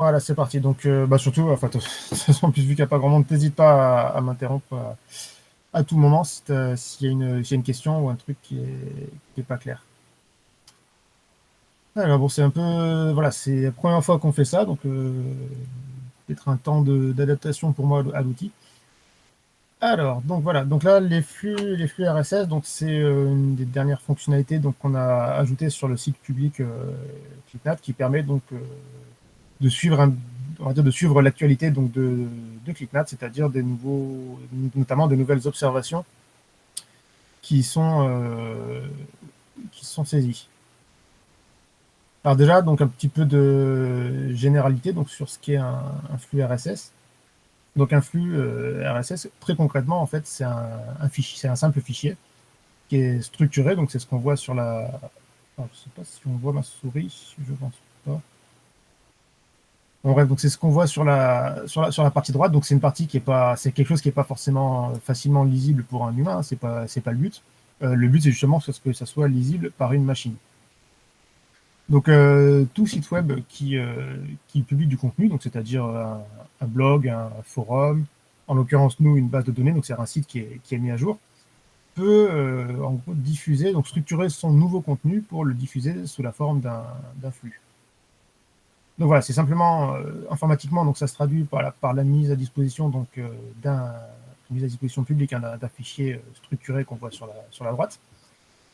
Voilà, c'est parti. Donc, surtout, enfin, de toute façon, en plus, vu qu'il n'y a pas grand monde, n'hésite pas à m'interrompre à tout moment si s'il y a une question ou un truc qui est pas clair. Alors, bon, c'est un peu, voilà, c'est la première fois qu'on fait ça, donc peut-être un temps d'adaptation pour moi à l'outil. Alors, donc voilà, donc là, les flux RSS, donc c'est une des dernières fonctionnalités donc qu'on a ajoutées sur le site public ClickNav qui permet donc de suivre on va dire de suivre l'actualité donc de ClickNav, c'est-à-dire notamment de nouvelles observations qui sont euh, qui sont saisies. Alors déjà, donc un petit peu de généralité donc sur ce qu'est un flux RSS. Donc un flux RSS, très concrètement, en fait, un fichier, c'est un simple fichier qui est structuré. Donc c'est ce qu'on voit sur la. Alors, je ne sais pas si on voit ma souris, je pense pas. Bon, bref, donc c'est ce qu'on voit sur la partie droite. Donc c'est une partie qui est pas, c'est quelque chose qui n'est pas forcément facilement lisible pour un humain. C'est pas le but. Le but c'est justement que ça soit lisible par une machine. Donc tout site web qui publie du contenu, donc c'est-à-dire un blog, un forum, en l'occurrence nous une base de données, donc c'est un site qui est mis à jour, peut en gros diffuser, donc structurer son nouveau contenu pour le diffuser sous la forme d'un flux. Donc voilà, c'est simplement informatiquement, donc ça se traduit par la mise à disposition donc d'un mise à disposition publique d'un fichier structuré qu'on voit sur la droite.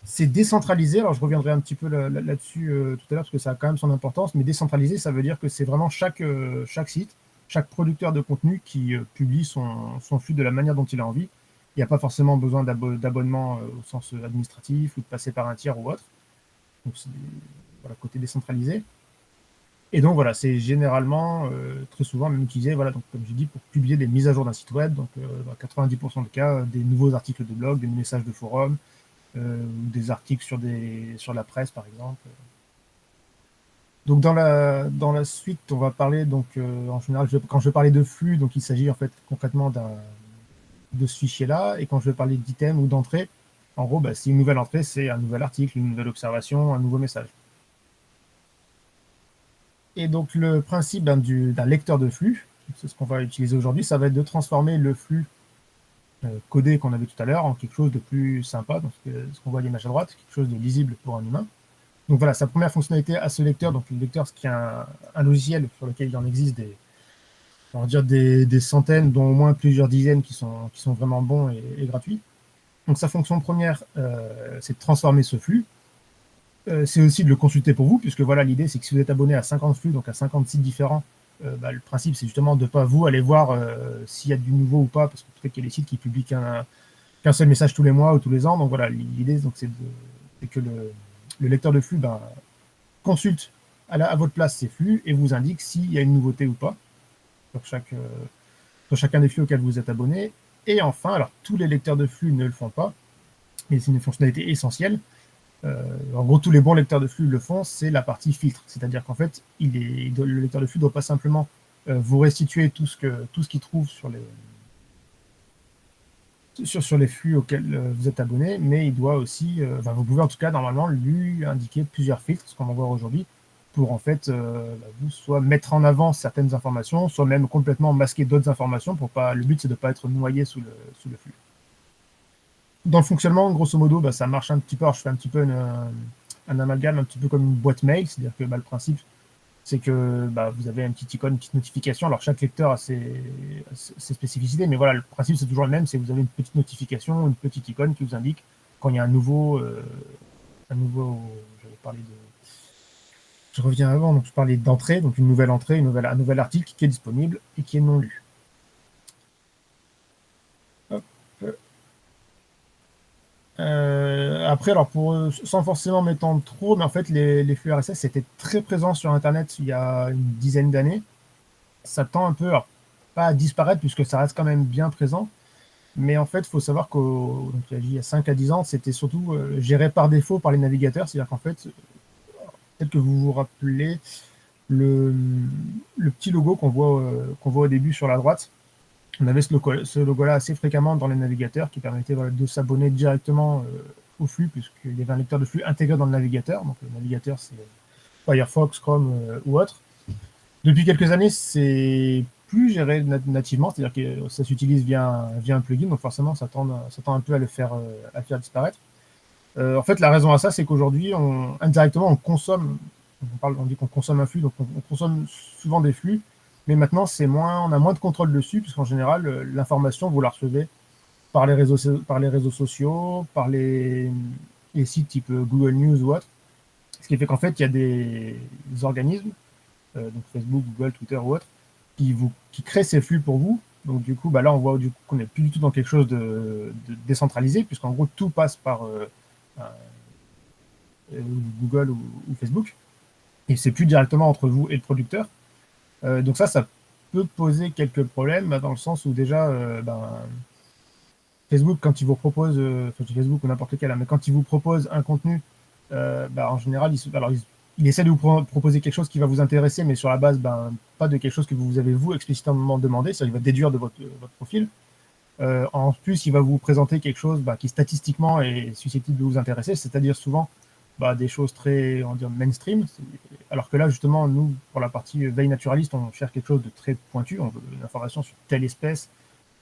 C'est décentralisé, alors je reviendrai un petit peu là-dessus tout à l'heure parce que ça a quand même son importance, mais décentralisé, ça veut dire que c'est vraiment chaque site, chaque producteur de contenu qui publie son flux de la manière dont il a envie. Il n'y a pas forcément besoin d'abonnement au sens administratif ou de passer par un tiers ou autre. Donc c'est voilà, côté décentralisé. Et donc voilà, c'est généralement, très souvent même utilisé, voilà, donc, comme je dis, pour publier des mises à jour d'un site web, donc dans 90% des cas, des nouveaux articles de blog, des messages de forum, ou des articles sur la presse, par exemple. Donc dans la suite, on va parler, donc en général, quand je vais parler de flux, donc il s'agit en fait concrètement de ce fichier-là, et quand je vais parler d'item ou d'entrée, en gros, bah, c'est une nouvelle entrée, c'est un nouvel article, une nouvelle observation, un nouveau message. Et donc le principe d'un lecteur de flux, c'est ce qu'on va utiliser aujourd'hui, ça va être de transformer le flux codé qu'on avait tout à l'heure en quelque chose de plus sympa, donc ce qu'on voit à l'image à droite, quelque chose de lisible pour un humain. Donc voilà, sa première fonctionnalité à ce lecteur, donc le lecteur, ce qui est un logiciel sur lequel il en existe on va dire des centaines, dont au moins plusieurs dizaines qui sont vraiment bons et gratuits. Donc sa fonction première, c'est de transformer ce flux. C'est aussi de le consulter pour vous, puisque voilà, l'idée, c'est que si vous êtes abonné à 50 flux, donc à 50 sites différents, le principe, c'est justement de ne pas vous aller voir s'il y a du nouveau ou pas, parce que peut-être qu'il y a des sites qui publient qu'un seul message tous les mois ou tous les ans. Donc voilà, l'idée, donc, c'est que le lecteur de flux consulte à votre place ces flux et vous indique s'il y a une nouveauté ou pas sur chacun des flux auxquels vous êtes abonné. Et enfin, alors tous les lecteurs de flux ne le font pas, mais c'est une fonctionnalité essentielle. En gros, tous les bons lecteurs de flux le font, c'est la partie filtre. C'est-à-dire qu'en fait, le lecteur de flux ne doit pas simplement vous restituer tout ce qu'il trouve sur les flux auxquels vous êtes abonné, mais il doit aussi, vous pouvez en tout cas normalement lui indiquer plusieurs filtres, ce qu'on va voir aujourd'hui, pour en fait vous soit mettre en avant certaines informations, soit même complètement masquer d'autres informations pour pas. Le but c'est de ne pas être noyé sous le flux. Dans le fonctionnement, grosso modo, ça marche un petit peu. Alors, je fais un petit peu un amalgame, un petit peu comme une boîte mail, c'est-à-dire que le principe c'est que vous avez une petite icône, une petite notification. Alors chaque lecteur a ses spécificités, mais voilà, le principe c'est toujours le même, c'est que vous avez une petite notification, une petite icône qui vous indique quand il y a je vais parler de, je reviens avant, donc je parlais d'entrée, donc une nouvelle entrée, un nouvel article qui est disponible et qui est non lu. Hop. Après, alors sans forcément m'étendre trop, mais en fait les flux RSS étaient très présents sur Internet il y a une dizaine d'années. Ça tend un peu, alors, pas à disparaître puisque ça reste quand même bien présent. Mais en fait, il faut savoir qu'il y a 5 à 10 ans, c'était surtout géré par défaut par les navigateurs. C'est-à-dire qu'en fait, peut-être que vous vous rappelez le, le petit logo qu'on voit au début sur la droite. On avait ce logo-là assez fréquemment dans les navigateurs qui permettait de s'abonner directement au flux, puisqu'il y avait un lecteur de flux intégré dans le navigateur. Donc le navigateur, c'est Firefox, Chrome ou autre. Depuis quelques années, c'est plus géré nativement, c'est-à-dire que ça s'utilise via un plugin, donc forcément, ça tend un peu à le faire disparaître. En fait, la raison à ça, c'est qu'aujourd'hui, indirectement, on consomme, on dit qu'on consomme un flux, donc on consomme souvent des flux, mais maintenant, on a moins de contrôle dessus, puisqu'en général, l'information, vous la recevez par les réseaux sociaux, par les sites type Google News ou autre. Ce qui fait qu'en fait, il y a des organismes, donc Facebook, Google, Twitter ou autre, qui créent ces flux pour vous. Donc du coup, bah là, on voit du coup qu'on n'est plus du tout dans quelque chose de décentralisé, puisqu'en gros, tout passe par Google ou Facebook, et c'est plus directement entre vous et le producteur. Donc ça peut poser quelques problèmes, dans le sens où déjà, Facebook, quand il vous propose, enfin, Facebook ou n'importe lequel, hein, mais quand il vous propose un contenu, en général, il essaie de vous proposer quelque chose qui va vous intéresser, mais sur la base, pas de quelque chose que vous avez vous explicitement demandé, c'est-à-dire il va déduire de votre profil. En plus, il va vous présenter quelque chose qui statistiquement est susceptible de vous intéresser, c'est-à-dire souvent des choses très, on va dire, mainstream. Alors que là, justement, nous, pour la partie veille naturaliste, on cherche quelque chose de très pointu, on veut une information sur telle espèce,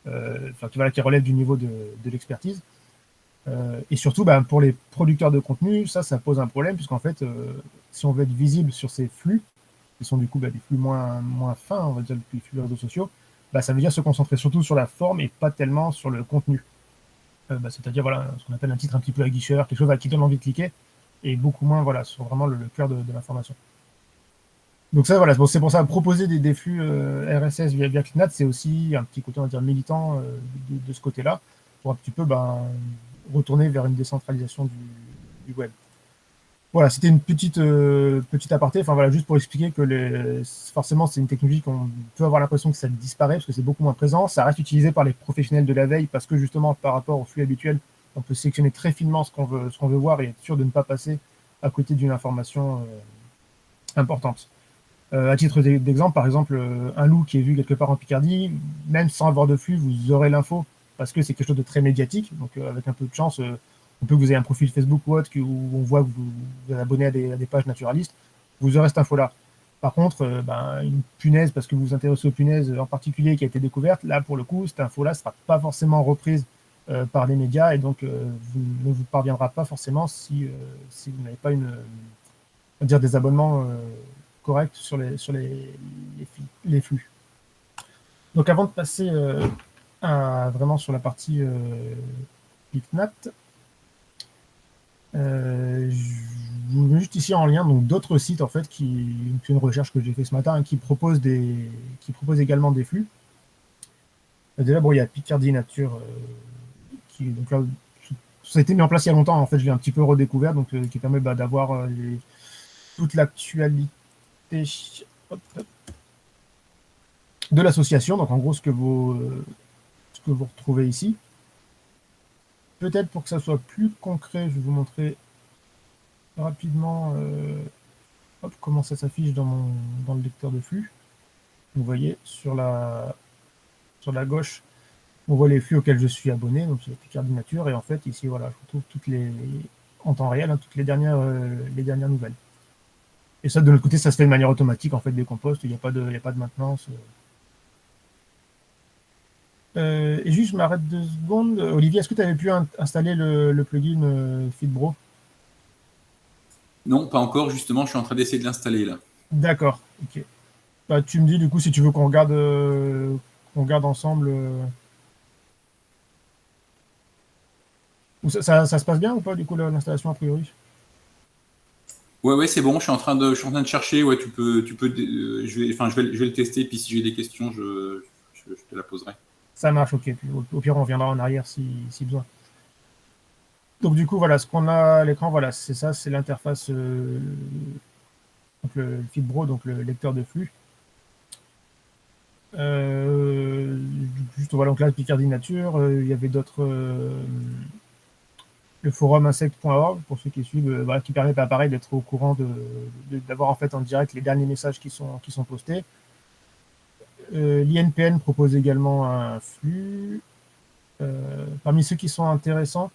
qui relève du niveau de l'expertise. Et surtout, pour les producteurs de contenu, ça pose un problème, puisqu'en fait, si on veut être visible sur ces flux, qui sont du coup des flux moins fins, on va dire, depuis les flux réseaux sociaux, ça veut dire se concentrer surtout sur la forme et pas tellement sur le contenu. C'est-à-dire voilà, ce qu'on appelle un titre un petit peu aguicheur, quelque chose qui donne envie de cliquer, et beaucoup moins voilà, sur vraiment le cœur de l'information. Donc ça, voilà, c'est pour ça, proposer des flux RSS via ClickNet, c'est aussi un petit côté, on va dire, militant de ce côté-là, pour un petit peu retourner vers une décentralisation du web. Voilà, c'était une petite aparté, enfin voilà, juste pour expliquer que forcément c'est une technologie qu'on peut avoir l'impression que ça disparaît parce que c'est beaucoup moins présent. Ça reste utilisé par les professionnels de la veille parce que justement par rapport au flux habituel, on peut sélectionner très finement ce qu'on veut voir et être sûr de ne pas passer à côté d'une information importante. À titre d'exemple, par exemple, un loup qui est vu quelque part en Picardie, même sans avoir de flux, vous aurez l'info parce que c'est quelque chose de très médiatique. Donc, avec un peu de chance, on peut que vous ayez un profil Facebook ou autre où on voit que vous êtes abonné à des pages naturalistes. Vous aurez cette info-là. Par contre, une punaise, parce que vous vous intéressez aux punaises en particulier qui a été découverte, là, pour le coup, cette info-là ne sera pas forcément reprise par les médias et donc ne vous parviendra pas forcément si vous n'avez pas on va dire des abonnements corrects sur les flux. Donc avant de passer vraiment sur la partie PicNat, je vous mets juste ici en lien donc d'autres sites en fait c'est une recherche que j'ai fait ce matin qui proposent également des flux. Déjà il y a Picardie Nature donc là ça a été mis en place il y a longtemps, en fait je l'ai un petit peu redécouvert, donc qui permet d'avoir toute l'actualité de l'association, donc en gros ce que vous retrouvez ici. Peut-être pour que ça soit plus concret, je vais vous montrer rapidement comment ça s'affiche dans le lecteur de flux. Vous voyez sur la gauche, on voit les flux auxquels je suis abonné, donc c'est Picardie Nature, et en fait ici voilà, je retrouve en temps réel, toutes les dernières nouvelles. Et ça de l'autre côté, ça se fait de manière automatique en fait dès qu'on poste, il n'y a pas de maintenance. Et juste, je m'arrête 2 secondes. Olivier, est-ce que tu avais pu installer le plugin FeedBro? Non, pas encore, justement, je suis en train d'essayer de l'installer là. D'accord, ok. Tu me dis du coup si tu veux qu'on regarde ensemble. Ou ça se passe bien ou pas du coup l'installation a priori? Ouais, c'est bon, je suis en train de chercher. Ouais, je vais le tester, puis si j'ai des questions, je te la poserai. Ça marche, ok. Puis, au pire, on reviendra en arrière si besoin. Donc du coup, voilà, ce qu'on a à l'écran, voilà, c'est ça, c'est l'interface, donc le FeedBro, donc le lecteur de flux. Juste voilà, donc là, Picardie Nature, il y avait d'autres. Le forum insect.org, pour ceux qui suivent, qui permet pareil d'être au courant d'avoir en fait en direct les derniers messages qui sont postés. L'INPN propose également un flux. Parmi ceux qui sont intéressants,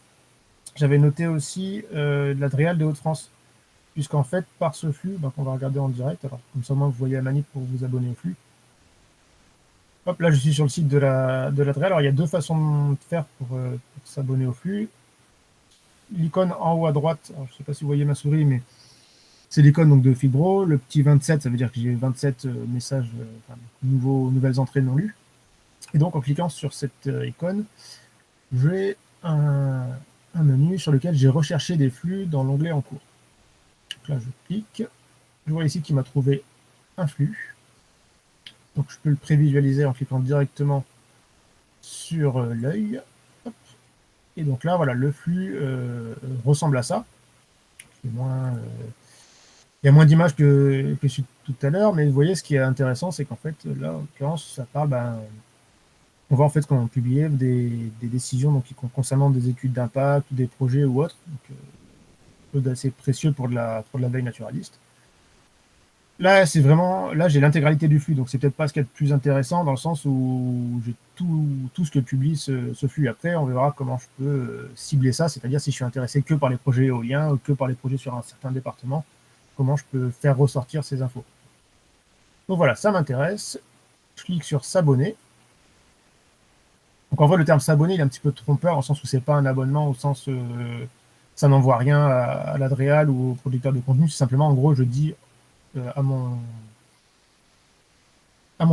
j'avais noté aussi l'Adréal de Hauts-de-France, puisqu'en fait, par ce flux, donc on va regarder en direct. Alors, comme ça, moi, vous voyez la manip pour vous abonner au flux. Hop, là, je suis sur le site de la Dreal. Alors, il y a deux façons de faire pour s'abonner au flux. L'icône en haut à droite, alors, je ne sais pas si vous voyez ma souris, mais c'est l'icône donc de Fibro. Le petit 27, ça veut dire que j'ai 27 messages, nouvelles entrées non lues. Et donc, en cliquant sur cette icône, j'ai un menu sur lequel j'ai recherché des flux dans l'onglet en cours. Donc là, je clique. Je vois ici qu'il m'a trouvé un flux. Donc, je peux le prévisualiser en cliquant directement sur l'œil. Et donc là, voilà, le flux ressemble à ça. Il y a moins d'images que celui de tout à l'heure, mais vous voyez, ce qui est intéressant, c'est qu'en fait, là, en l'occurrence, ça parle, on voit en fait qu'on publiait des décisions donc, concernant des études d'impact, des projets ou autres, donc chose d'assez précieux pour de la veille naturaliste. Là, c'est vraiment, là, j'ai l'intégralité du flux, donc c'est peut-être pas ce qu'il y a de plus intéressant dans le sens où j'ai tout ce que publie ce flux. Après, on verra comment je peux cibler ça, c'est-à-dire si je suis intéressé que par les projets éoliens ou que par les projets sur un certain département, comment je peux faire ressortir ces infos. Donc voilà, ça m'intéresse. Je clique sur s'abonner. Donc en vrai, le terme s'abonner, il est un petit peu trompeur, en sens où c'est pas un abonnement, au sens ça n'envoie rien à l'Adréal ou au producteur de contenu. C'est simplement, en gros, je dis à mon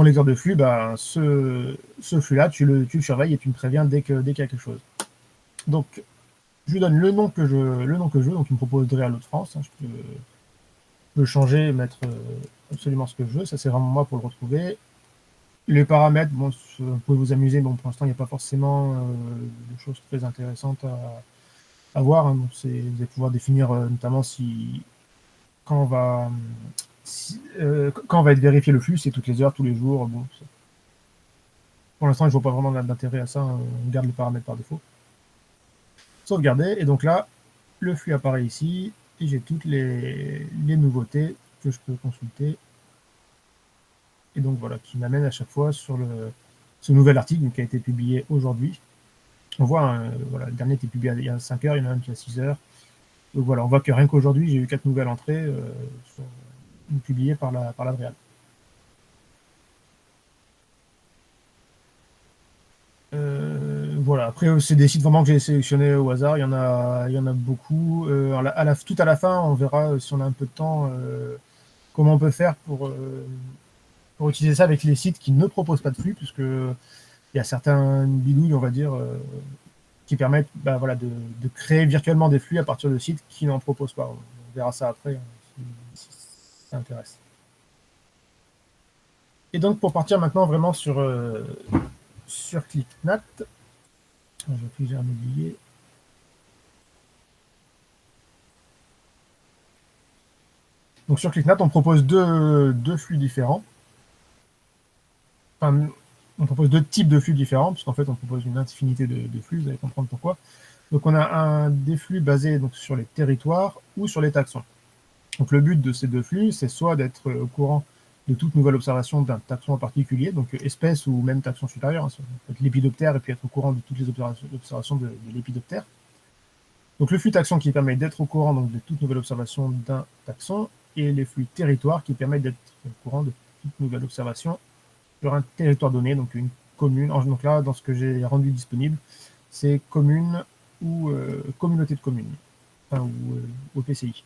lecteur de flux, ce flux-là, tu le surveilles et tu me préviens dès qu'il y a quelque chose. Donc, je lui donne le nom que je veux, donc il me propose Dreal Hauts-de-France. Hein, je peux changer et mettre absolument ce que je veux. Ça, c'est vraiment moi pour le retrouver. Les paramètres, bon, vous pouvez vous amuser, bon, pour l'instant, il n'y a pas forcément de choses très intéressantes à voir. Hein. Donc vous allez pouvoir définir notamment quand on va être vérifié le flux, c'est toutes les heures, tous les jours. Bon, pour l'instant, je ne vois pas vraiment d'intérêt à ça. Hein. On garde les paramètres par défaut. Sauvegarder. Et donc là, le flux apparaît ici et j'ai toutes les nouveautés que je peux consulter. Et donc voilà, qui m'amène à chaque fois sur ce nouvel article qui a été publié aujourd'hui. On voit, voilà, le dernier était publié il y a 5 heures, il y en a un qui a 6 heures. Donc voilà, on voit que rien qu'aujourd'hui, j'ai eu 4 nouvelles entrées publiées par la Dreal. Voilà, après, c'est des sites vraiment que j'ai sélectionnés au hasard. Il y en a beaucoup. Tout à la fin, on verra si on a un peu de temps comment on peut faire pour utiliser ça avec les sites qui ne proposent pas de flux, puisque il y a certains bidouilles, on va dire, qui permettent voilà, de créer virtuellement des flux à partir de sites qui n'en proposent pas. On verra ça après, si ça intéresse. Et donc, pour partir maintenant vraiment sur ClickNat, j'ai un oublié. Donc sur ClickNat, on propose deux flux différents. Enfin, on propose deux types de flux différents, puisqu'en fait, on propose une infinité de flux, vous allez comprendre pourquoi. Donc on a des flux basés donc, sur les territoires ou sur les taxons. Donc le but de ces deux flux, c'est soit d'être au courant de toute nouvelle observation d'un taxon en particulier, donc espèce ou même taxon supérieur, hein, l'épidoptère, et puis être au courant de toutes les observations de l'épidoptère. Donc le flux taxon qui permet d'être au courant donc, de toute nouvelle observation d'un taxon, et les flux territoires qui permettent d'être au courant de toute nouvelle observation sur un territoire donné, donc une commune. Donc là, dans ce que j'ai rendu disponible, c'est commune ou communauté de communes, enfin, ou OPCI.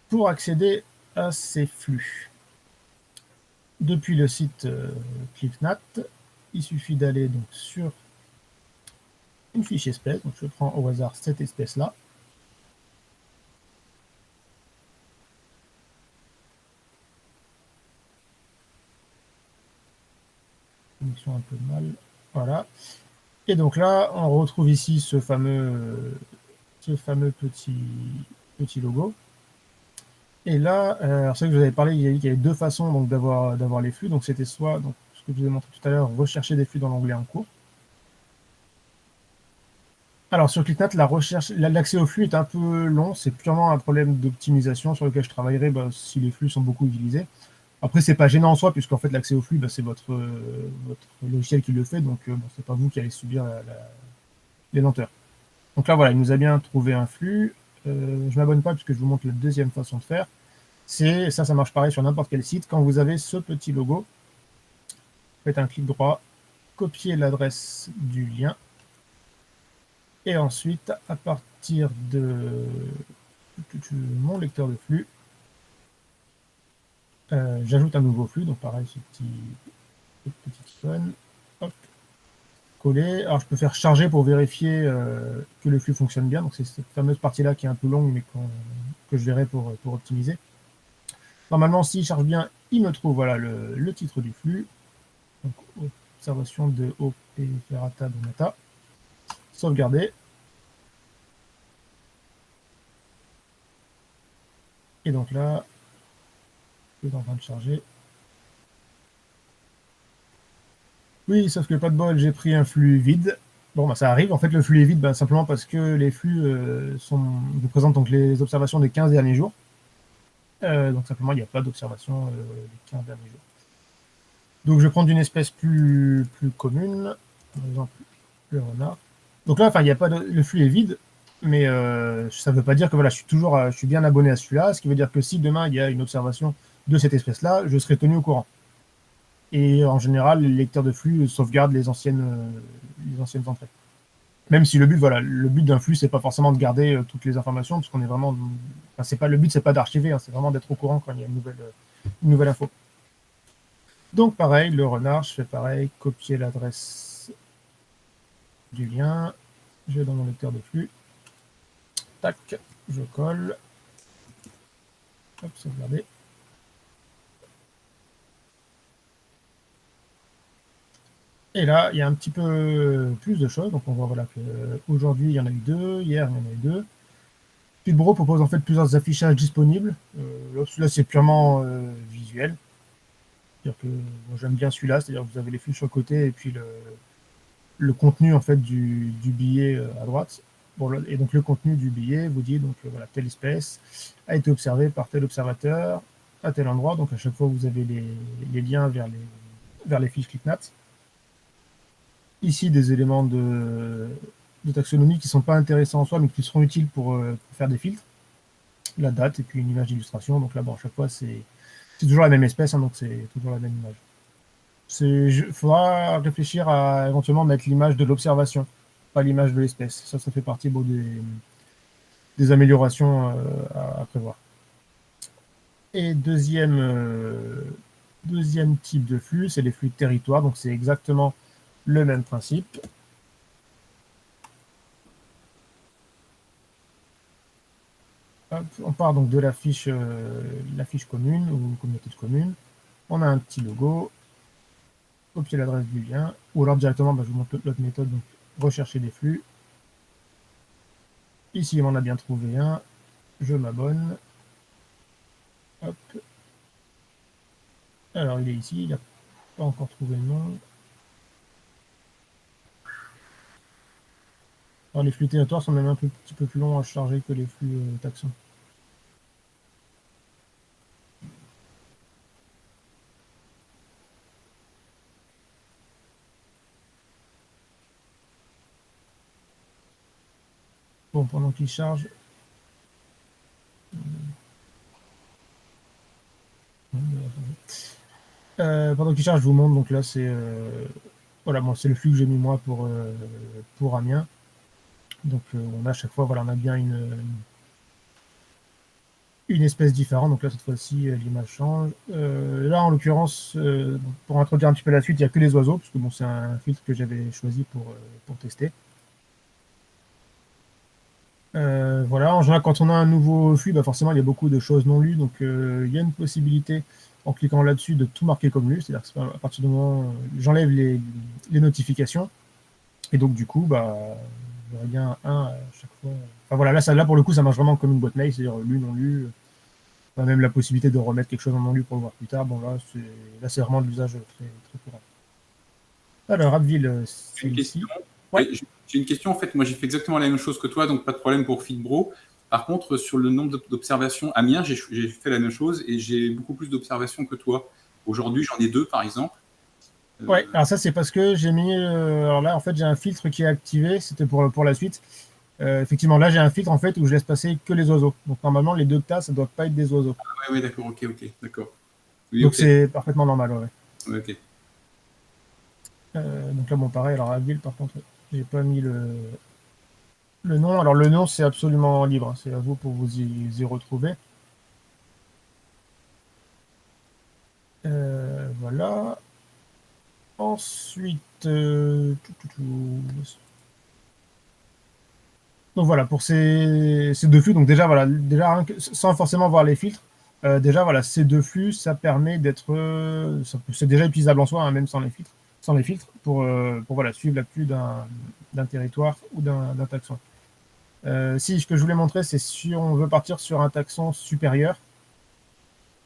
Pour accéder à ces flux, depuis le site ClickNat, il suffit d'aller donc sur une fiche espèce. Donc je prends au hasard cette espèce-là. Connexion un peu mal. Voilà. Et donc là, on retrouve ici ce fameux petit logo. Et là, c'est vrai que je vous avais parlé, il y avait deux façons donc, d'avoir les flux. Donc c'était soit, donc, ce que je vous ai montré tout à l'heure, rechercher des flux dans l'onglet en cours. Alors sur ClickNat, l'accès au flux est un peu long. C'est purement un problème d'optimisation sur lequel je travaillerai si les flux sont beaucoup utilisés. Après, c'est pas gênant en soi, puisqu'en fait, l'accès au flux, c'est votre logiciel qui le fait, donc c'est pas vous qui allez subir les lenteurs. Donc là, voilà, il nous a bien trouvé un flux. je m'abonne pas puisque je vous montre la deuxième façon de faire. Ça marche pareil sur n'importe quel site. Quand vous avez ce petit logo, faites un clic droit, copiez l'adresse du lien, et ensuite, à partir de mon lecteur de flux, j'ajoute un nouveau flux, donc pareil, ce petit icône, hop, coller. Alors je peux faire charger pour vérifier que le flux fonctionne bien, donc c'est cette fameuse partie-là qui est un peu longue, mais que je verrai pour optimiser. Normalement, s'il charge bien, il me trouve voilà, le titre du flux, donc observation de OP Ferrata Donata, sauvegarder. Et donc là, c'est en train de charger. Oui, sauf que pas de bol, j'ai pris un flux vide. Bon, bah, ça arrive. En fait, le flux est vide simplement parce que les flux représentent donc les observations des 15 derniers jours. Donc simplement, il n'y a pas d'observation des 15 derniers jours. Donc je vais prendre une espèce plus commune, par exemple le renard. Donc là, il y a pas le flux est vide, mais ça ne veut pas dire que voilà, je suis bien abonné à celui-là, ce qui veut dire que si demain il y a une observation de cette espèce-là, je serai tenu au courant. Et en général, les lecteurs de flux sauvegardent les anciennes entrées. Même si le but d'un flux, c'est pas forcément de garder toutes les informations, parce qu'on est vraiment, le but, c'est pas d'archiver, hein, c'est vraiment d'être au courant quand il y a une nouvelle info. Donc pareil, le renard, je fais pareil, copier l'adresse du lien, je vais dans mon lecteur de flux, tac, je colle, hop, sauvegarder. Et là, il y a un petit peu plus de choses. Donc, on voit voilà, qu'aujourd'hui, il y en a eu 2. Hier, il y en a eu 2. Feedbro propose en fait plusieurs affichages disponibles. Là, c'est purement visuel. C'est-à-dire que moi, j'aime bien celui-là. C'est-à-dire que vous avez les flux sur le côté et puis le contenu en fait, du billet à droite. Bon, et donc, le contenu du billet vous dit donc, voilà, telle espèce a été observée par tel observateur à tel endroit. Donc, à chaque fois, vous avez les liens vers les fiches ClickNat. Ici des éléments de taxonomie qui ne sont pas intéressants en soi, mais qui seront utiles pour faire des filtres. La date et puis une image d'illustration. Donc là, bon, à chaque fois, c'est toujours la même espèce, hein, donc c'est toujours la même image. Il faudra réfléchir à éventuellement mettre l'image de l'observation, pas l'image de l'espèce. Ça fait partie des améliorations à prévoir. Et deuxième type de flux, c'est les flux de territoire. Donc c'est exactement le même principe. Hop, on part donc de la fiche commune ou communauté de communes. On a un petit logo. Copier l'adresse du lien. Ou alors directement, je vous montre l'autre méthode. Donc, rechercher des flux. Ici, on en a bien trouvé un. Je m'abonne. Hop. Alors, il est ici. Il n'a pas encore trouvé le nom. Alors, les flux territoires sont même un petit peu plus longs à charger que les flux taxons. Bon, pendant qu'il charge. Pendant qu'il charge, je vous montre. Donc là, c'est voilà, bon, c'est le flux que j'ai mis moi pour Amiens. Donc on a à chaque fois, voilà, on a bien une espèce différente. Donc là, cette fois-ci, l'image change. Là, en l'occurrence, pour introduire un petit peu la suite, il n'y a que les oiseaux, parce que bon, c'est un filtre que j'avais choisi pour tester. Voilà, en général, quand on a un nouveau flux, forcément, il y a beaucoup de choses non lues. Donc, il y a une possibilité, en cliquant là-dessus, de tout marquer comme lu. C'est-à-dire que à partir du moment où j'enlève les notifications, et donc, du coup, j'aurais bien un à chaque fois. Enfin, voilà, là, pour le coup, ça marche vraiment comme une boîte mail, c'est-à-dire lu, non lu. Même la possibilité de remettre quelque chose en non lu pour le voir plus tard. Bon, là, c'est vraiment de l'usage très, très courant. Alors, Abbeville, c'est ici. Ouais. J'ai une question. En fait, moi, j'ai fait exactement la même chose que toi, donc pas de problème pour Feedbro. Par contre, sur le nombre d'observations, Amiens, j'ai fait la même chose et j'ai beaucoup plus d'observations que toi. Aujourd'hui, j'en ai 2, par exemple. Ouais, alors ça, c'est parce que j'ai mis. Alors là, en fait, j'ai un filtre qui est activé. C'était pour la suite. Effectivement, là, j'ai un filtre en fait où je laisse passer que les oiseaux. Donc normalement, les 2 que tu as, ça ne doit pas être des oiseaux. Ah ouais, d'accord, ok, ok, d'accord. Oui, Donc ok. c'est parfaitement normal, ouais. Ouais, ok. Donc là, bon, pareil, alors à ville, par contre, j'ai pas mis le nom. Alors le nom, c'est absolument libre, hein. C'est à vous pour vous y retrouver. Voilà. Ensuite, donc voilà, pour ces 2 flux, donc déjà, voilà, déjà, rien sans forcément voir les filtres, déjà, voilà, ces 2 flux, ça permet d'être, c'est déjà utilisable en soi, hein, même sans les filtres, pour voilà, suivre la flux d'un territoire ou d'un taxon. Si, ce que je voulais montrer, c'est si on veut partir sur un taxon supérieur,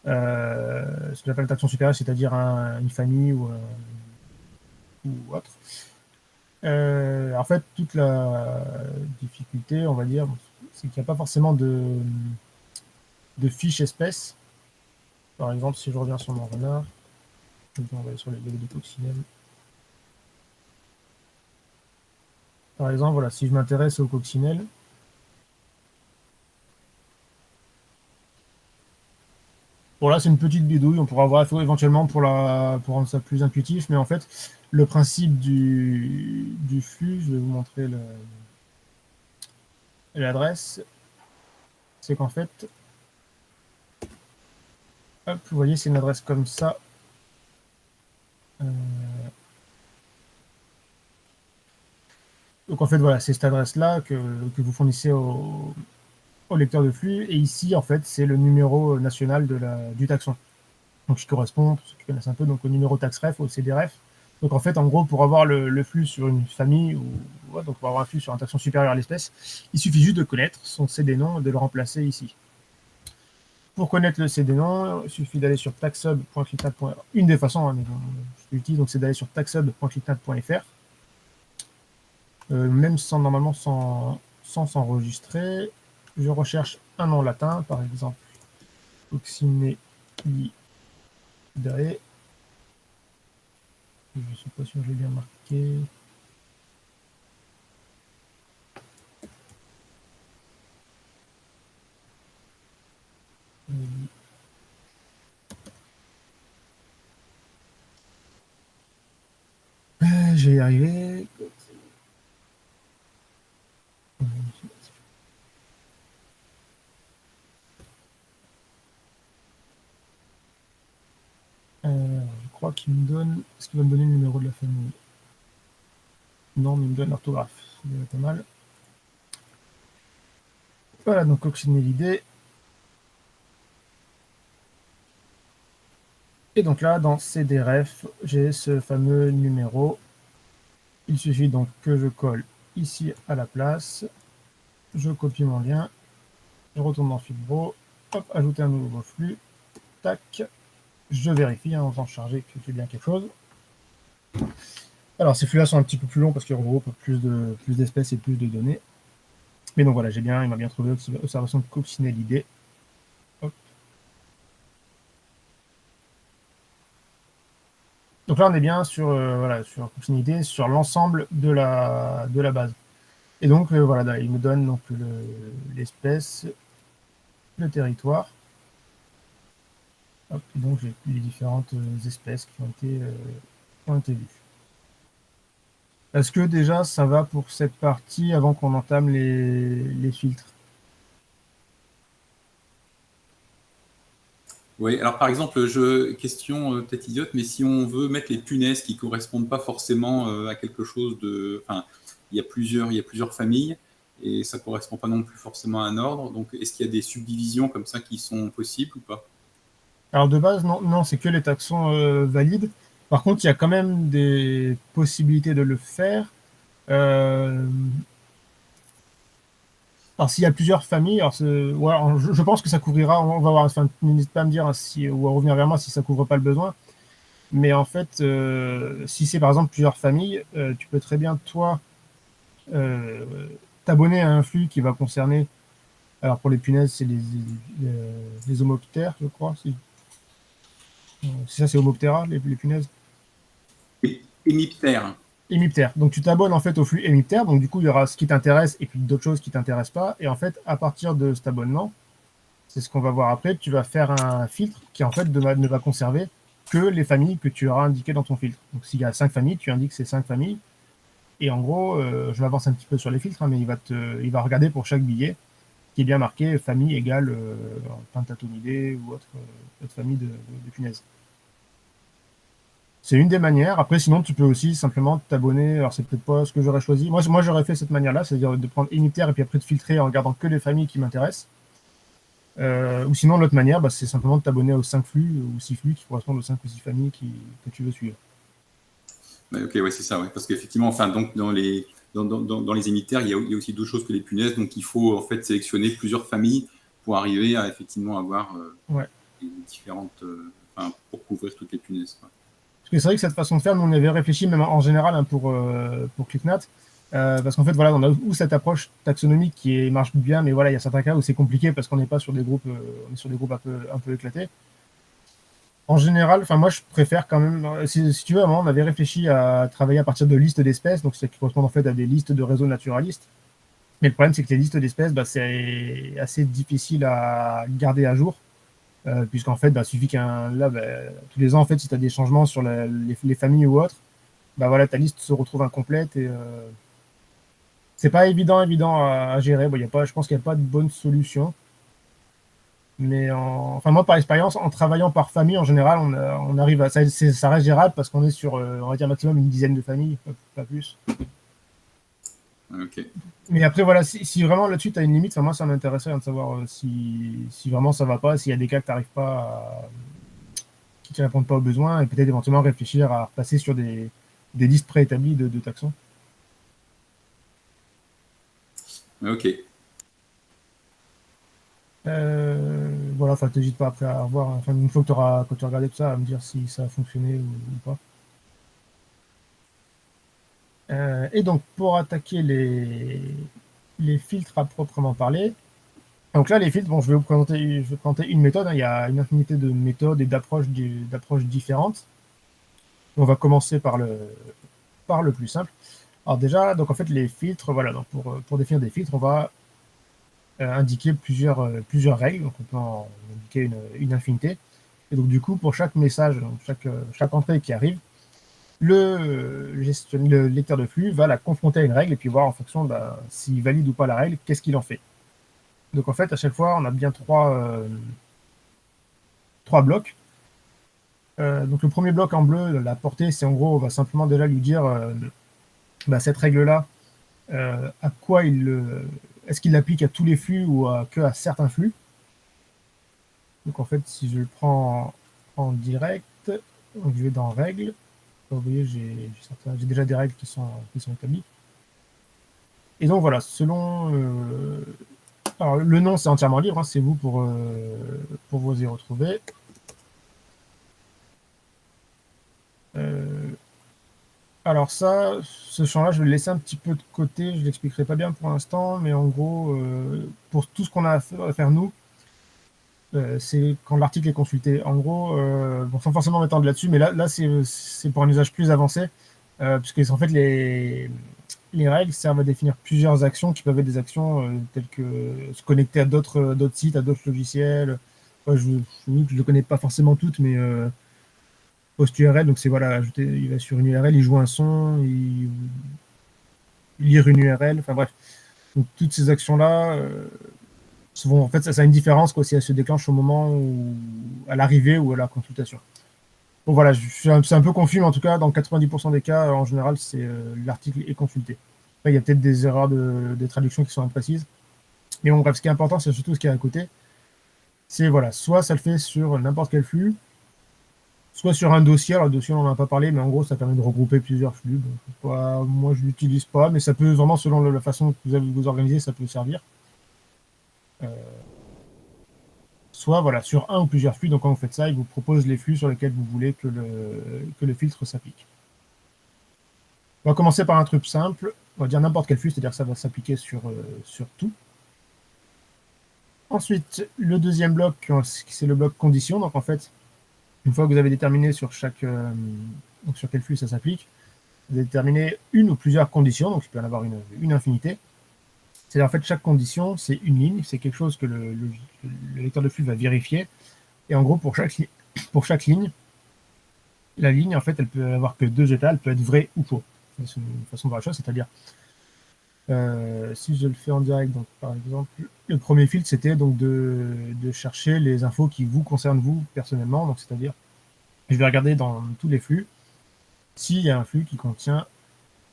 ce que j'appelle un taxon supérieur, c'est-à-dire une famille ou autre. En fait, toute la difficulté, on va dire, c'est qu'il n'y a pas forcément de fiches espèces. Par exemple, si je reviens sur mon renard, on va aller sur les données de coccinelle. Par exemple, voilà, si je m'intéresse aux coccinelles, bon là c'est une petite bidouille, on pourra voir éventuellement pour rendre ça plus intuitif, mais en fait, le principe du flux, je vais vous montrer l'adresse, c'est qu'en fait, hop, vous voyez, c'est une adresse comme ça. Donc en fait, voilà, c'est cette adresse-là que vous fournissez au lecteur de flux. Et ici, en fait, c'est le numéro national du taxon. Donc qui correspond, pour ceux qui connaissent un peu, donc au numéro taxref, au CDRef. Donc en fait, en gros, pour avoir le flux sur une famille, donc pour avoir un flux sur un taxon supérieur à l'espèce, il suffit juste de connaître son CD-nom et de le remplacer ici. Pour connaître le CD-nom, il suffit d'aller sur taxhub.clicknat.fr. Une des façons, hein, mais je l'utilise, donc c'est d'aller sur taxhub.clicknat.fr. Même normalement sans s'enregistrer. Je recherche un nom latin, par exemple Coccinellidae. Je ne sais pas si je l'ai bien marqué. Je vais y arriver. Je crois qu'il me donne. Est-ce qu'il va me donner le numéro de la famille? Non, mais il me donne l'orthographe. C'est pas mal. Voilà, donc Coccinellidae. Et donc là, dans CDRef, j'ai ce fameux numéro. Il suffit donc que je colle ici à la place. Je copie mon lien. Je retourne dans Fitbro. Hop, ajouter un nouveau flux. Tac. Je vérifie en faisant charger que j'ai bien quelque chose. Alors, ces flux-là sont un petit peu plus longs parce qu'ils regroupent plus d'espèces et plus de données. Mais donc voilà, il m'a bien trouvé observation de Coccinellidae. Hop. Donc là, on est bien sur, voilà, sur Coccinellidae, sur l'ensemble de la base. Et donc, voilà, il me donne donc l'espèce, le territoire. Hop, et donc, j'ai les différentes espèces qui ont été vues. Est-ce que déjà, ça va pour cette partie avant qu'on entame les filtres? Oui, alors par exemple, question peut-être idiote, mais si on veut mettre les punaises qui correspondent pas forcément à quelque chose de, enfin, il y a plusieurs familles et ça correspond pas non plus forcément à un ordre. Donc, est-ce qu'il y a des subdivisions comme ça qui sont possibles ou pas? Alors de base, non, c'est que les taxons valides. Par contre, il y a quand même des possibilités de le faire. Alors s'il y a plusieurs familles, je pense que ça couvrira. On va voir. Enfin, n'hésite pas à me dire ou à revenir vers moi si ça couvre pas le besoin. Mais en fait, si c'est par exemple plusieurs familles, tu peux très bien toi euh, t'abonner à un flux qui va concerner. Alors pour les punaises, c'est les homoptères, je crois. C'est ça, c'est homoptera, les punaises. Hémiptère. Émiptère. Donc tu t'abonnes en fait au flux émiptère. Donc du coup, il y aura ce qui t'intéresse et puis d'autres choses qui t'intéressent pas. Et en fait, à partir de cet abonnement, c'est ce qu'on va voir après, tu vas faire un filtre qui en fait ne va conserver que les familles que tu auras indiquées dans ton filtre. Donc s'il y a 5 familles, tu indiques ces 5 familles. Et en gros, je vais avancer un petit peu sur les filtres, hein, mais il va regarder pour chaque billet qui est bien marqué famille égale Pentatomidés ou autre famille de punaises. C'est une des manières. Après, sinon, tu peux aussi simplement t'abonner. Alors, c'est peut-être pas ce que j'aurais choisi. Moi j'aurais fait cette manière-là, c'est-à-dire de prendre émiptère et puis après de filtrer en regardant que les familles qui m'intéressent. Ou sinon, l'autre manière, c'est simplement de t'abonner aux 5 flux ou 6 flux qui correspondent aux 5 ou 6 familles que tu veux suivre. Ouais, ok, ouais, c'est ça, ouais. Parce qu'effectivement, enfin, donc, dans les émitaires, il y a aussi d'autres choses que les punaises. Donc, il faut en fait sélectionner plusieurs familles pour arriver à effectivement avoir Ouais. les différentes. Enfin, pour couvrir toutes les punaises, quoi. Parce que c'est vrai que cette façon de faire, nous, on avait réfléchi même en général hein, pour ClickNat. Parce qu'en fait, voilà, on a où cette approche taxonomique qui marche bien, mais voilà, il y a certains cas où c'est compliqué parce qu'on n'est pas sur des groupes, on est sur des groupes un peu éclatés. En général, enfin moi je préfère quand même, si tu veux, à un moment on avait réfléchi à travailler à partir de listes d'espèces, donc ça correspond en fait à des listes de réseaux naturalistes. Mais le problème c'est que les listes d'espèces, c'est assez difficile à garder à jour, puisqu'en fait, il suffit tous les ans en fait, si tu as des changements sur les familles ou autres, voilà, ta liste se retrouve incomplète et c'est pas évident à gérer. Bon, je pense qu'il n'y a pas de bonne solution. Mais enfin, moi, par expérience, en travaillant par famille, en général, on arrive à. Ça reste gérable parce qu'on est sur, on va dire, maximum une dizaine de familles, pas plus. Ok. Mais après, voilà, si vraiment là-dessus, tu as une limite, moi, ça m'intéresserait de savoir si vraiment ça va pas, s'il y a des cas que tu n'arrives pas qui ne répondent pas aux besoins, et peut-être éventuellement réfléchir à passer sur des listes préétablies de taxons. Ok. Voilà, enfin, t'hésites pas après à revoir, enfin, une fois que tu as regardé tout ça, à me dire si ça a fonctionné ou pas. Et donc, pour attaquer les filtres à proprement parler, donc là, les filtres, bon, je vais vous présenter une méthode, hein. Il y a une infinité de méthodes et d'approches différentes. On va commencer par le plus simple. Alors déjà, donc en fait, les filtres, voilà, donc pour définir des filtres, on va indiquer plusieurs règles, donc on peut en indiquer une infinité. Et donc du coup, pour chaque message, donc chaque entrée qui arrive, le lecteur de flux va la confronter à une règle et puis voir en fonction s'il valide ou pas la règle, qu'est-ce qu'il en fait. Donc en fait, à chaque fois, on a bien trois blocs. Donc le premier bloc en bleu, la portée, c'est en gros, on va simplement déjà lui dire cette règle-là, à quoi est-ce qu'il l'applique à tous les flux ou que à certains flux. Donc en fait, si je le prends en direct, donc je vais dans règles. Vous voyez, j'ai déjà des règles qui sont établies. Et donc voilà, alors, le nom, c'est entièrement libre, hein, c'est vous pour vous y retrouver. Alors ça, ce champ-là, je vais le laisser un petit peu de côté, je ne l'expliquerai pas bien pour l'instant, mais en gros, pour tout ce qu'on a à faire nous, c'est quand l'article est consulté. En gros, sans forcément m'étendre là-dessus, mais là c'est pour un usage plus avancé, puisque en fait les règles servent à définir plusieurs actions qui peuvent être des actions telles que se connecter à d'autres sites, à d'autres logiciels. Je ne les connais pas forcément toutes, mais post-URL, donc c'est voilà, il va sur une URL, il joue un son, il lire une URL, enfin bref. Donc toutes ces actions-là, souvent en fait ça a une différence si elles se déclenchent au moment à l'arrivée ou à la consultation. Bon voilà, c'est un peu confus, mais en tout cas, dans 90% des cas, en général, l'article est consulté. Après, il y a peut-être des erreurs de traduction qui sont imprécises. Mais bon, bref, ce qui est important, c'est surtout ce qui est à côté. C'est voilà, soit ça le fait sur n'importe quel flux, soit sur un dossier. Alors, le dossier, on n'en a pas parlé, mais en gros, ça permet de regrouper plusieurs flux. Bon, moi, je ne l'utilise pas, mais ça peut vraiment, selon la façon que vous allez vous organiser, ça peut servir. Soit voilà, sur un ou plusieurs flux. Donc, quand vous faites ça, il vous propose les flux sur lesquels vous voulez que le filtre s'applique. On va commencer par un truc simple. On va dire n'importe quel flux, c'est-à-dire que ça va s'appliquer sur tout. Ensuite, le deuxième bloc, c'est le bloc condition. Donc, en fait, une fois que vous avez déterminé sur quel flux ça s'applique, déterminer une ou plusieurs conditions, donc il peut y en avoir une infinité. C'est en fait chaque condition, c'est une ligne, c'est quelque chose que le lecteur de flux va vérifier. Et en gros, pour chaque ligne, la ligne, en fait, elle peut avoir que deux états, elle peut être vraie ou faux. C'est une façon de voir la chose, c'est-à-dire, si je le fais en direct, donc par exemple, le premier filtre, c'était donc de chercher les infos qui vous concernent vous personnellement, donc c'est-à-dire, je vais regarder dans tous les flux s'il y a un flux qui contient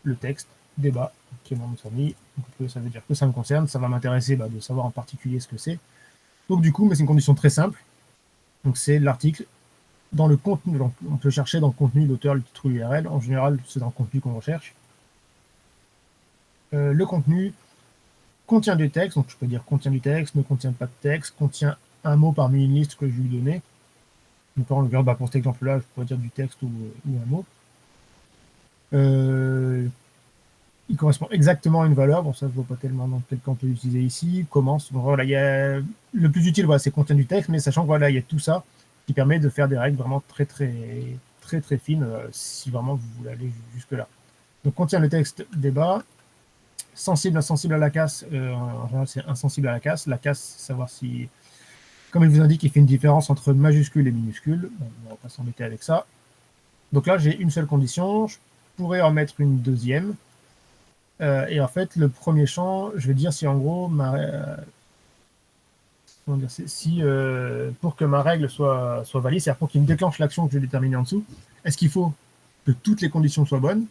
le texte débat, qui est mon nom de famille, donc ça veut dire que ça me concerne, ça va m'intéresser de savoir en particulier ce que c'est. Donc du coup, mais c'est une condition très simple, donc c'est l'article dans le contenu, donc on peut chercher dans le contenu l'auteur, le titre ou l'URL, en général c'est dans le contenu qu'on recherche. Le contenu contient du texte, donc je peux dire contient du texte, ne contient pas de texte, contient un mot parmi une liste que je lui donnais. Donc en l'occurrence, pour cet exemple-là, je pourrais dire du texte ou un mot. Il correspond exactement à une valeur, bon ça je vois pas tellement dans quel cas on peut l'utiliser ici, commence, bon, voilà, le plus utile voilà, c'est contient du texte, mais sachant que voilà, il y a tout ça qui permet de faire des règles vraiment très fines si vraiment vous voulez aller jusque là. Donc contient le texte débat, sensible, insensible à la casse, en général c'est insensible à la casse, savoir si, comme il vous indique, il fait une différence entre majuscules et minuscules, bon, on va pas s'embêter avec ça. Donc là j'ai une seule condition, je pourrais en mettre une deuxième, et en fait, le premier champ, je vais dire si en gros, pour que ma règle soit valide, c'est-à-dire pour qu'il me déclenche l'action que je vais déterminer en dessous, est-ce qu'il faut que toutes les conditions soient bonnes,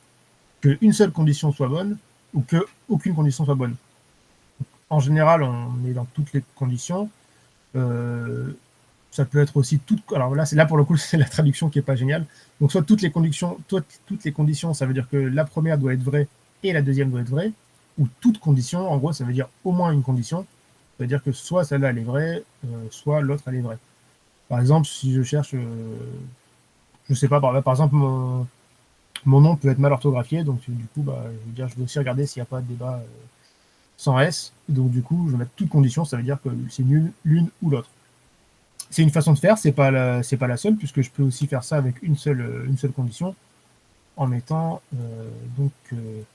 qu'une seule condition soit bonne, ou qu'aucune condition soit bonne. En général, on est dans toutes les conditions. Ça peut être aussi toutes. Alors là pour le coup, c'est la traduction qui n'est pas géniale. Donc soit toutes les conditions, ça veut dire que la première doit être vraie et la deuxième doit être vraie, ou toute condition, en gros, ça veut dire au moins une condition. Ça veut dire que soit celle-là elle est vraie, soit l'autre elle est vraie. Par exemple, si je cherche, je sais pas, par exemple, mon nom peut être mal orthographié, donc du coup, je vais aussi regarder s'il n'y a pas de débat sans S. Donc du coup, je vais mettre toute condition, ça veut dire que c'est nul l'une ou l'autre. C'est une façon de faire, c'est pas la seule, puisque je peux aussi faire ça avec une seule condition, en mettant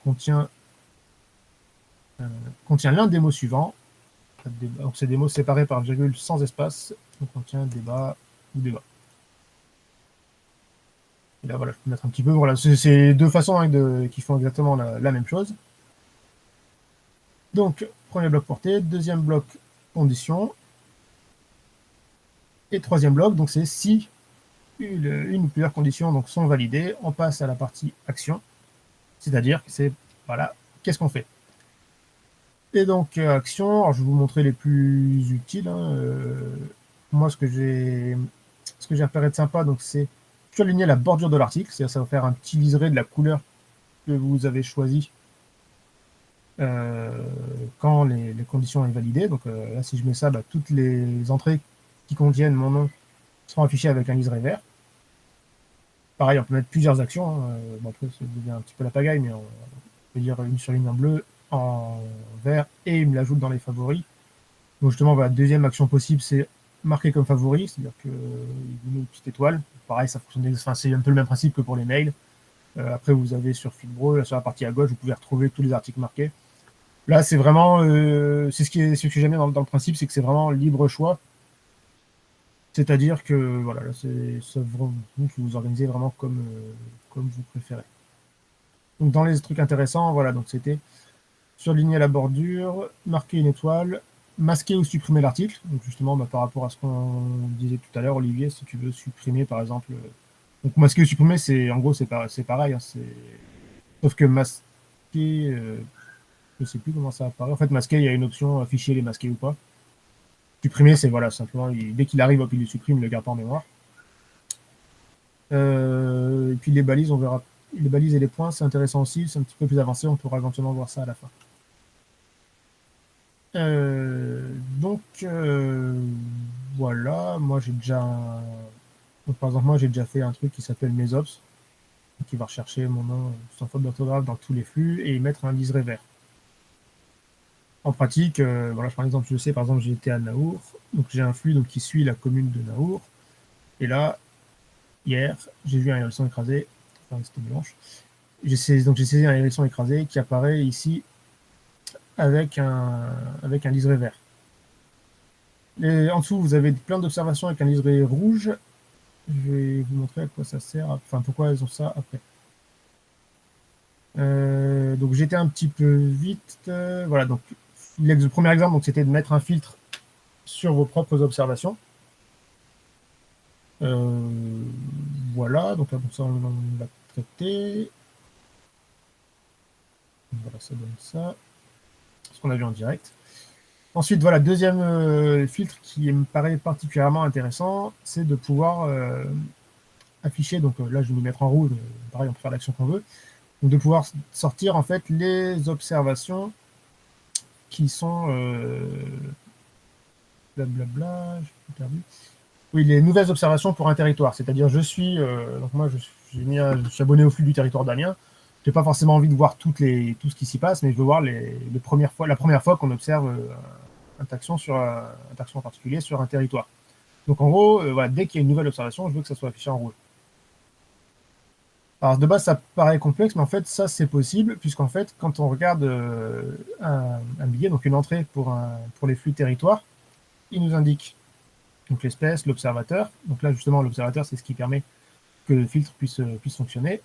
contient l'un des mots suivants. Donc c'est des mots séparés par virgule sans espace, donc contient débat ou débat. Et là voilà, je peux mettre un petit peu. Voilà, c'est deux façons qui font exactement la même chose. Donc premier bloc portée, deuxième bloc condition, et troisième bloc, donc c'est si une ou plusieurs conditions donc, sont validées, on passe à la partie action, c'est-à-dire que c'est, voilà, qu'est-ce qu'on fait? Et donc, action, alors je vais vous montrer les plus utiles. Moi, ce que j'ai repéré de sympa, donc c'est surligner la bordure de l'article, c'est-à-dire ça va faire un petit liseré de la couleur que vous avez choisi quand les conditions sont validées. Donc là, si je mets ça, toutes les entrées qui contiennent mon nom seront affichées avec un liseré vert. Pareil, on peut mettre plusieurs actions. Après, ça devient un petit peu la pagaille, mais on peut dire une surligne en bleu, en vert, et il me l'ajoute dans les favoris. Donc justement, voilà, deuxième action possible, c'est marquer comme favori, c'est-à-dire que vous met une petite étoile. Pareil, ça fonctionne, c'est un peu le même principe que pour les mails. Après, vous avez sur Feedbro, là, sur la partie à gauche, vous pouvez retrouver tous les articles marqués. Là, c'est vraiment, c'est ce que j'aime bien dans le principe, c'est que c'est vraiment libre choix. C'est-à-dire que voilà, là, c'est vous qui vous organisez vraiment comme vous préférez. Donc dans les trucs intéressants, voilà, donc c'était surligner la bordure, marquer une étoile, masquer ou supprimer l'article. Donc justement, par rapport à ce qu'on disait tout à l'heure, Olivier, si tu veux supprimer par exemple. Donc masquer ou supprimer, en gros c'est pareil. Hein, sauf que masquer, je sais plus comment ça apparaît. En fait, masquer, il y a une option afficher les masquer ou pas. Supprimer, c'est voilà, simplement, dès qu'il arrive, hop, il le supprime, il le garde pas en mémoire. Et puis les balises, on verra. Les balises et les points, c'est intéressant aussi, c'est un petit peu plus avancé, on pourra éventuellement voir ça à la fin. Voilà, moi j'ai déjà par exemple, moi j'ai déjà fait un truc qui s'appelle Mesops, qui va rechercher mon nom sans faute d'orthographe dans tous les flux et y mettre un liseré vert. En pratique, voilà, par exemple, je sais, par exemple, j'ai été à Naour, donc j'ai un flux qui suit la commune de Naour, et là, hier, j'ai vu un hérisson écrasé, enfin, c'était blanche, j'ai saisi un hérisson écrasé qui apparaît ici avec un liseré vert. En dessous, vous avez plein d'observations avec un liseré rouge. Je vais vous montrer à quoi ça sert, enfin pourquoi elles ont ça après. Donc j'étais un petit peu vite. Voilà, donc le premier exemple, c'était de mettre un filtre sur vos propres observations. Voilà, donc là, bon, ça, on l'a traité. Voilà, ça donne ça. Ce qu'on a vu en direct. Ensuite, voilà, deuxième filtre qui me paraît particulièrement intéressant, c'est de pouvoir afficher, donc là je vais nous mettre en rouge, pareil, on peut faire l'action qu'on veut, donc de pouvoir sortir en fait les observations qui sont blablabla, j'ai perdu. Oui, les nouvelles observations pour un territoire, c'est-à-dire donc moi je suis abonné au flux du territoire d'Amiens, je n'ai pas forcément envie de voir tout ce qui s'y passe, mais je veux voir la première fois qu'on observe un taxon en particulier sur un territoire. Donc en gros, voilà, dès qu'il y a une nouvelle observation, je veux que ça soit affiché en rouge. Alors de base, ça paraît complexe, mais en fait, ça c'est possible, puisqu'en fait, quand on regarde un billet, donc une entrée pour les flux territoires, il nous indique donc l'espèce, l'observateur. Donc là, justement, l'observateur, c'est ce qui permet que le filtre puisse fonctionner,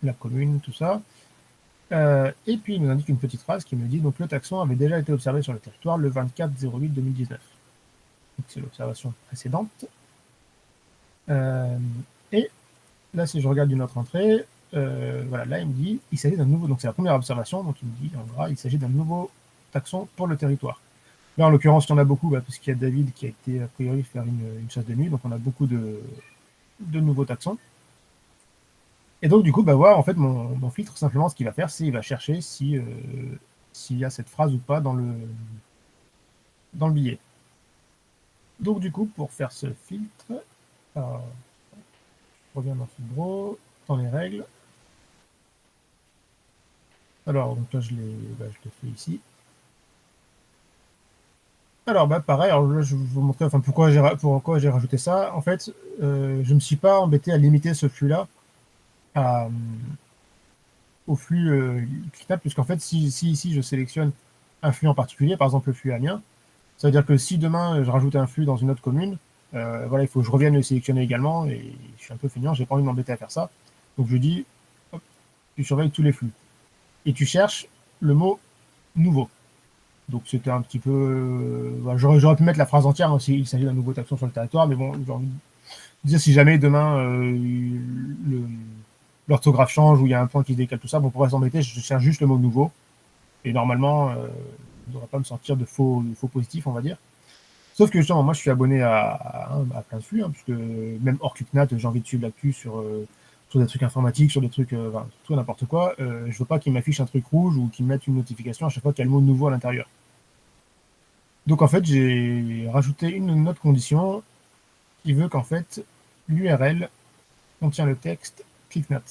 la commune, tout ça. Et puis, il nous indique une petite phrase qui me dit donc le taxon avait déjà été observé sur le territoire le 24/08/2019. Donc c'est l'observation précédente. Et là, si je regarde une autre entrée, voilà, là, il me dit il s'agit d'un nouveau. Donc c'est la première observation, donc il me dit en gras il s'agit d'un nouveau taxon pour le territoire. Là, en l'occurrence, il y en a beaucoup, parce qu'il y a David qui a été a priori faire une chasse de nuit, donc on a beaucoup de nouveaux taxons. Et donc, du coup, voilà, en fait, mon filtre, simplement, ce qu'il va faire, c'est qu'il va chercher s'il y a cette phrase ou pas dans le billet. Donc, du coup, pour faire ce filtre, alors, je reviens dans Fibro, dans les règles. Alors, donc là, je l'ai fait ici. Alors, pareil, alors là, je vais vous montrer pourquoi j'ai rajouté ça. En fait, je ne me suis pas embêté à limiter ce flux-là au flux cliquable, puisqu'en fait, si ici je sélectionne un flux en particulier, par exemple le flux Amiens, ça veut dire que si demain je rajoute un flux dans une autre commune, voilà, il faut que je revienne le sélectionner également, et je suis un peu feignant, j'ai pas envie de m'embêter à faire ça. Donc je dis, hop, tu surveilles tous les flux. Et tu cherches le mot nouveau. Donc c'était un petit peu. J'aurais pu mettre la phrase entière s'il s'agit d'un nouveau taxon sur le territoire, mais bon, j'ai envie de dire si jamais demain l'orthographe change ou il y a un point qui se décale, tout ça, bon, pour pas s'embêter, je cherche juste le mot nouveau. Et normalement, je ne devrais pas me sortir de faux positifs, on va dire. Sauf que justement, moi je suis abonné à plein de flux, puisque même hors ClickNat, j'ai envie de suivre l'actu sur des trucs informatiques, sur des trucs, tout n'importe quoi. Je veux pas qu'il m'affiche un truc rouge ou qu'il me mette une notification à chaque fois qu'il y a le mot nouveau à l'intérieur. Donc en fait, j'ai rajouté une autre condition qui veut qu'en fait, l'URL contient le texte ClickNat.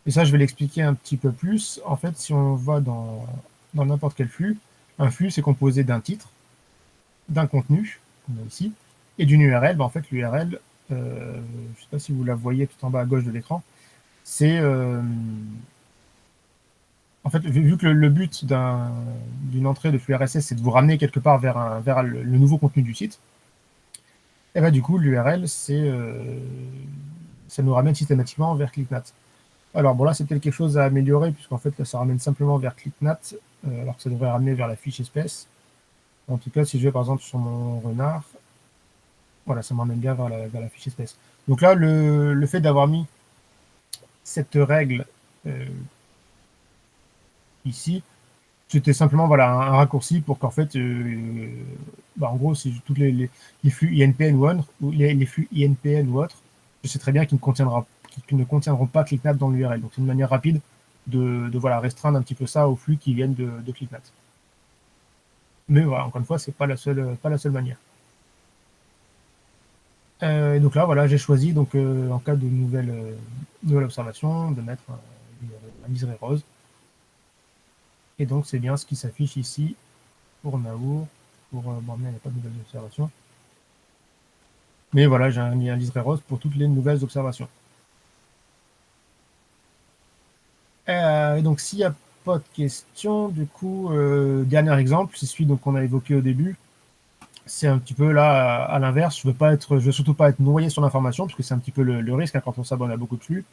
Et ça, je vais l'expliquer un petit peu plus. En fait, si on va dans n'importe quel flux, un flux, c'est composé d'un titre, d'un contenu, comme ici, et d'une URL. En fait, l'URL, je ne sais pas si vous la voyez tout en bas à gauche de l'écran, c'est en fait, vu que le but d'une entrée de flux RSS, c'est de vous ramener quelque part vers le nouveau contenu du site, et du coup, l'URL, ça nous ramène systématiquement vers ClickNat. Alors bon, là, c'est peut-être quelque chose à améliorer, puisqu'en fait, là, ça ramène simplement vers ClickNat, alors que ça devrait ramener vers la fiche espèce. En tout cas, si je vais par exemple sur mon renard, voilà, ça m'emmène bien vers la fiche espèce. Donc là, le fait d'avoir mis cette règle ici, c'était simplement voilà, un raccourci pour qu'en fait, en gros, si tous les flux INPN ou les flux INPN ou autres, je sais très bien qu'ils ne contiendront pas ClickNat dans l'URL. Donc c'est une manière rapide de voilà, restreindre un petit peu ça aux flux qui viennent de ClickNat. Mais voilà, encore une fois, c'est pas la seule manière. Donc là, voilà, j'ai choisi donc en cas de nouvelle observation de mettre un liseré rose. Et donc c'est bien ce qui s'affiche ici pour Naour. Pour bon, il n'y a pas de nouvelles observations. Mais voilà, j'ai mis un liseré rose pour toutes les nouvelles observations. Et donc, s'il n'y a pas de questions, du coup, dernier exemple, c'est celui qu'on a évoqué au début. C'est un petit peu là, à l'inverse, je veux surtout pas être noyé sur l'information, parce que c'est un petit peu le risque quand on s'abonne à beaucoup de flux.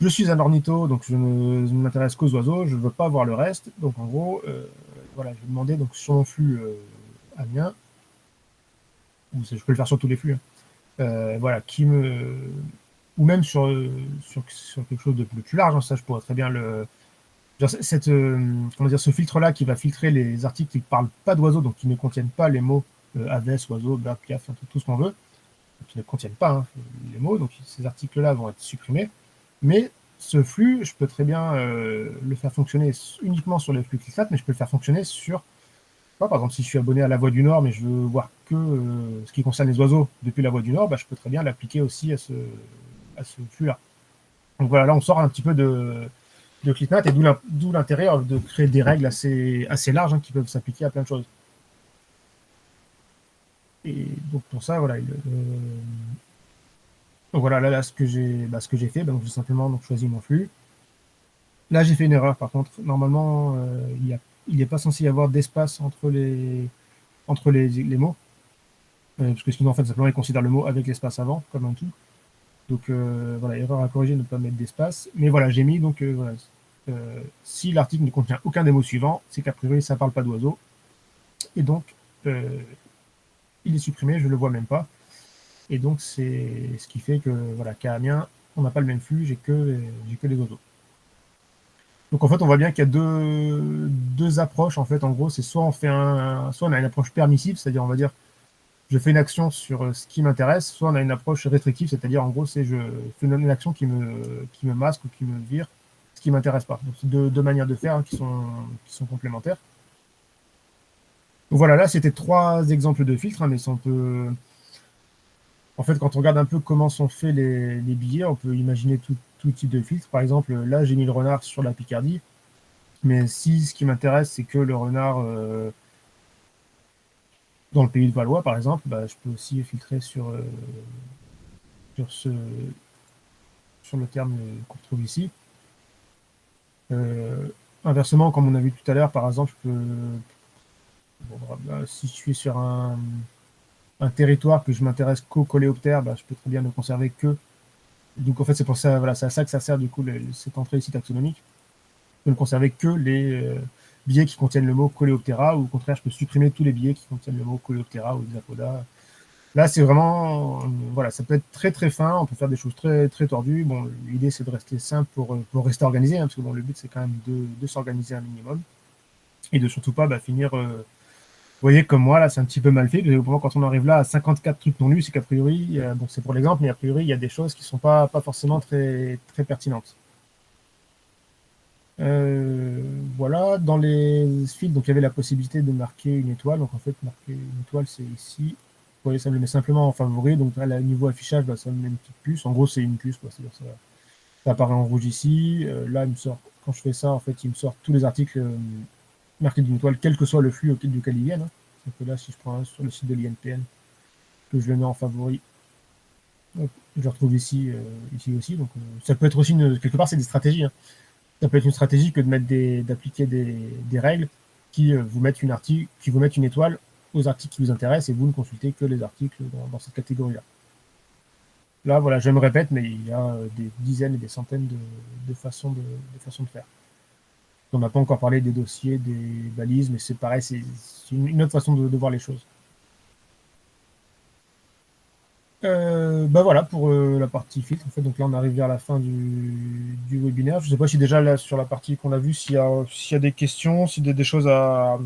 Je suis un ornitho, donc je ne m'intéresse qu'aux oiseaux, je ne veux pas voir le reste. Donc en gros, voilà, je vais demander donc, sur mon flux amien, ou je peux le faire sur tous les flux, hein, voilà, ou même sur quelque chose de plus large, hein, ça je pourrais très bien le. Genre, comment dire, ce filtre-là qui va filtrer les articles qui ne parlent pas d'oiseaux, donc qui ne contiennent pas les mots aves, oiseau, bird, piaf, tout ce qu'on veut, qui ne contiennent pas hein, les mots, donc ces articles-là vont être supprimés. Mais ce flux, je peux très bien le faire fonctionner uniquement sur les flux ClickStat, mais je peux le faire fonctionner sur, par exemple, si je suis abonné à La Voix du Nord, mais je veux voir que ce qui concerne les oiseaux depuis La Voix du Nord, bah, je peux très bien l'appliquer aussi à ce flux-là. Donc voilà, là on sort un petit peu de ClickNat et d'où l'intérêt de créer des règles assez larges hein, qui peuvent s'appliquer à plein de choses. Et donc pour ça, voilà, donc voilà, là ce que j'ai fait, donc j'ai simplement choisi mon flux. Là, j'ai fait une erreur, par contre. Normalement, il n'est pas censé y avoir d'espace entre les mots. Parce que sinon, en fait, simplement, il considère le mot avec l'espace avant, comme un tout. Donc, voilà, erreur à corriger, ne pas mettre d'espace. Mais voilà, j'ai mis, donc, voilà, si l'article ne contient aucun des mots suivants, c'est qu'a priori, ça ne parle pas d'oiseau. Et donc, il est supprimé, je ne le vois même pas. Et donc, c'est ce qui fait que, voilà, qu'à Amiens, on n'a pas le même flux, j'ai que les oiseaux. Donc en fait, on voit bien qu'il y a deux approches. En fait, en gros, c'est soit on a une approche permissive, c'est-à-dire on va dire je fais une action sur ce qui m'intéresse, soit on a une approche restrictive, c'est-à-dire en gros c'est je fais une action qui me masque ou qui me vire ce qui m'intéresse pas. Donc c'est deux manières de faire hein, qui sont complémentaires. Donc voilà, là c'était 3 exemples de filtres, hein, mais on peut. En fait, quand on regarde un peu comment sont faits les billets, on peut imaginer tout type de filtre. Par exemple, là j'ai mis le renard sur la Picardie. Mais si ce qui m'intéresse, c'est que le renard dans le pays de Valois, par exemple, bah, je peux aussi filtrer sur, sur le terme qu'on trouve ici. Inversement, comme on a vu tout à l'heure, par exemple, si je suis sur un territoire que je m'intéresse qu'aux coléoptères, bah, je peux très bien ne conserver que. Donc en fait, c'est pour ça, voilà, c'est à ça que ça sert du coup cette entrée ici taxonomique. Je peux ne conserver que les billets qui contiennent le mot Coleoptera, ou au contraire, je peux supprimer tous les billets qui contiennent le mot Coleoptera ou Hexapoda. Là, c'est vraiment, voilà, ça peut être très très fin, on peut faire des choses très très tordues. Bon, l'idée c'est de rester simple pour rester organisé, hein, parce que bon, le but c'est quand même de s'organiser un minimum et de surtout pas finir. Vous voyez, comme moi, là, c'est un petit peu mal fait. Parce que pour moi, quand on arrive là à 54 trucs non lus, c'est qu'a priori, bon, c'est pour l'exemple, mais a priori, il y a des choses qui sont pas forcément très, très pertinentes. Voilà, dans les fils, donc il y avait la possibilité de marquer une étoile. Donc en fait, marquer une étoile, c'est ici. Vous voyez, ça me le met simplement en favori. Donc à la niveau affichage, bah, ça me met une petite puce. En gros, c'est une puce, quoi. C'est-à-dire ça apparaît en rouge ici. Là, il me sort, quand je fais ça, en fait, il me sort tous les articles marqués d'une étoile, quel que soit le flux duquel ils viennent. Hein. Donc là, si je prends un sur le site de l'INPN, que je le mets en favori, hop, je le retrouve ici, ici aussi. Donc ça peut être aussi, quelque part, c'est des stratégies. Hein. Ça peut être une stratégie que d'appliquer des règles qui vous mettent une étoile aux articles qui vous intéressent et vous ne consultez que les articles dans cette catégorie-là. Là, voilà, je me répète, mais il y a des dizaines et des centaines de façons de faire. On n'a pas encore parlé des dossiers, des balises, mais c'est pareil, c'est une autre façon de voir les choses. Bah voilà pour la partie filtre. En fait, donc là, on arrive vers la fin du webinaire. Je ne sais pas si déjà là sur la partie qu'on a vue, s'il y a des questions, s'il y a des choses à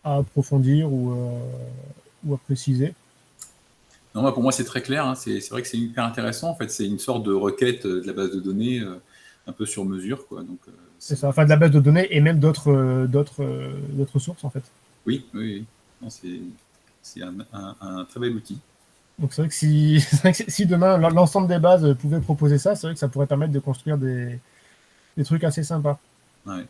approfondir ou à préciser. Non, pour moi, c'est très clair. Hein. C'est vrai que c'est hyper intéressant. En fait, c'est une sorte de requête de la base de données un peu sur mesure, quoi. Donc, c'est ça, enfin de la base de données et même d'autres sources en fait. Oui, oui, oui. C'est un très bel outil. Donc c'est vrai que si demain l'ensemble des bases pouvait proposer ça, c'est vrai que ça pourrait permettre de construire des trucs assez sympas. Ouais.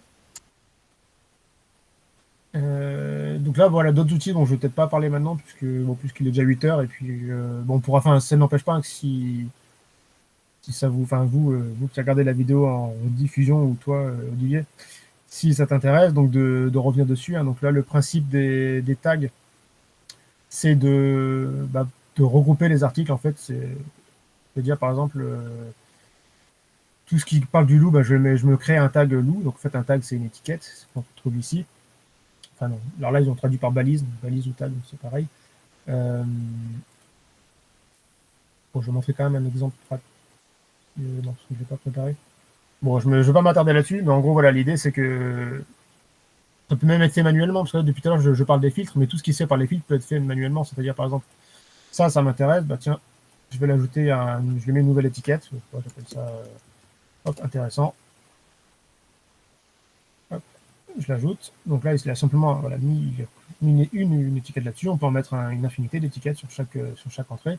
Donc là, voilà d'autres outils dont je ne vais peut-être pas parler maintenant, puisqu'il est déjà 8 heures, et puis bon, on pourra, enfin, ça n'empêche pas que si si ça vous, enfin vous qui regardez la vidéo en diffusion, ou toi, Olivier, si ça t'intéresse, donc de revenir dessus, hein. Donc là, le principe des tags, c'est de regrouper les articles, en fait. C'est-à-dire, par exemple, tout ce qui parle du loup, je me crée un tag loup. Donc en fait, un tag, c'est une étiquette, c'est ce qu'on trouve ici. Enfin non, alors là, ils ont traduit par balise ou tag, donc c'est pareil. Bon, je vais montrer quand même un exemple pratique. Non, parce que je ne l'ai pas préparé. Bon, je ne vais pas m'attarder là-dessus, mais en gros, voilà, l'idée, c'est que ça peut même être fait manuellement, parce que là, depuis tout à l'heure, je parle des filtres, mais tout ce qui se fait par les filtres peut être fait manuellement. C'est-à-dire, par exemple, ça m'intéresse, bah tiens, je vais l'ajouter je lui mets une nouvelle étiquette. J'appelle ça hop, intéressant. Hop, je l'ajoute. Donc là, il a simplement voilà, mis une étiquette là-dessus. On peut en mettre une infinité d'étiquettes sur chaque entrée.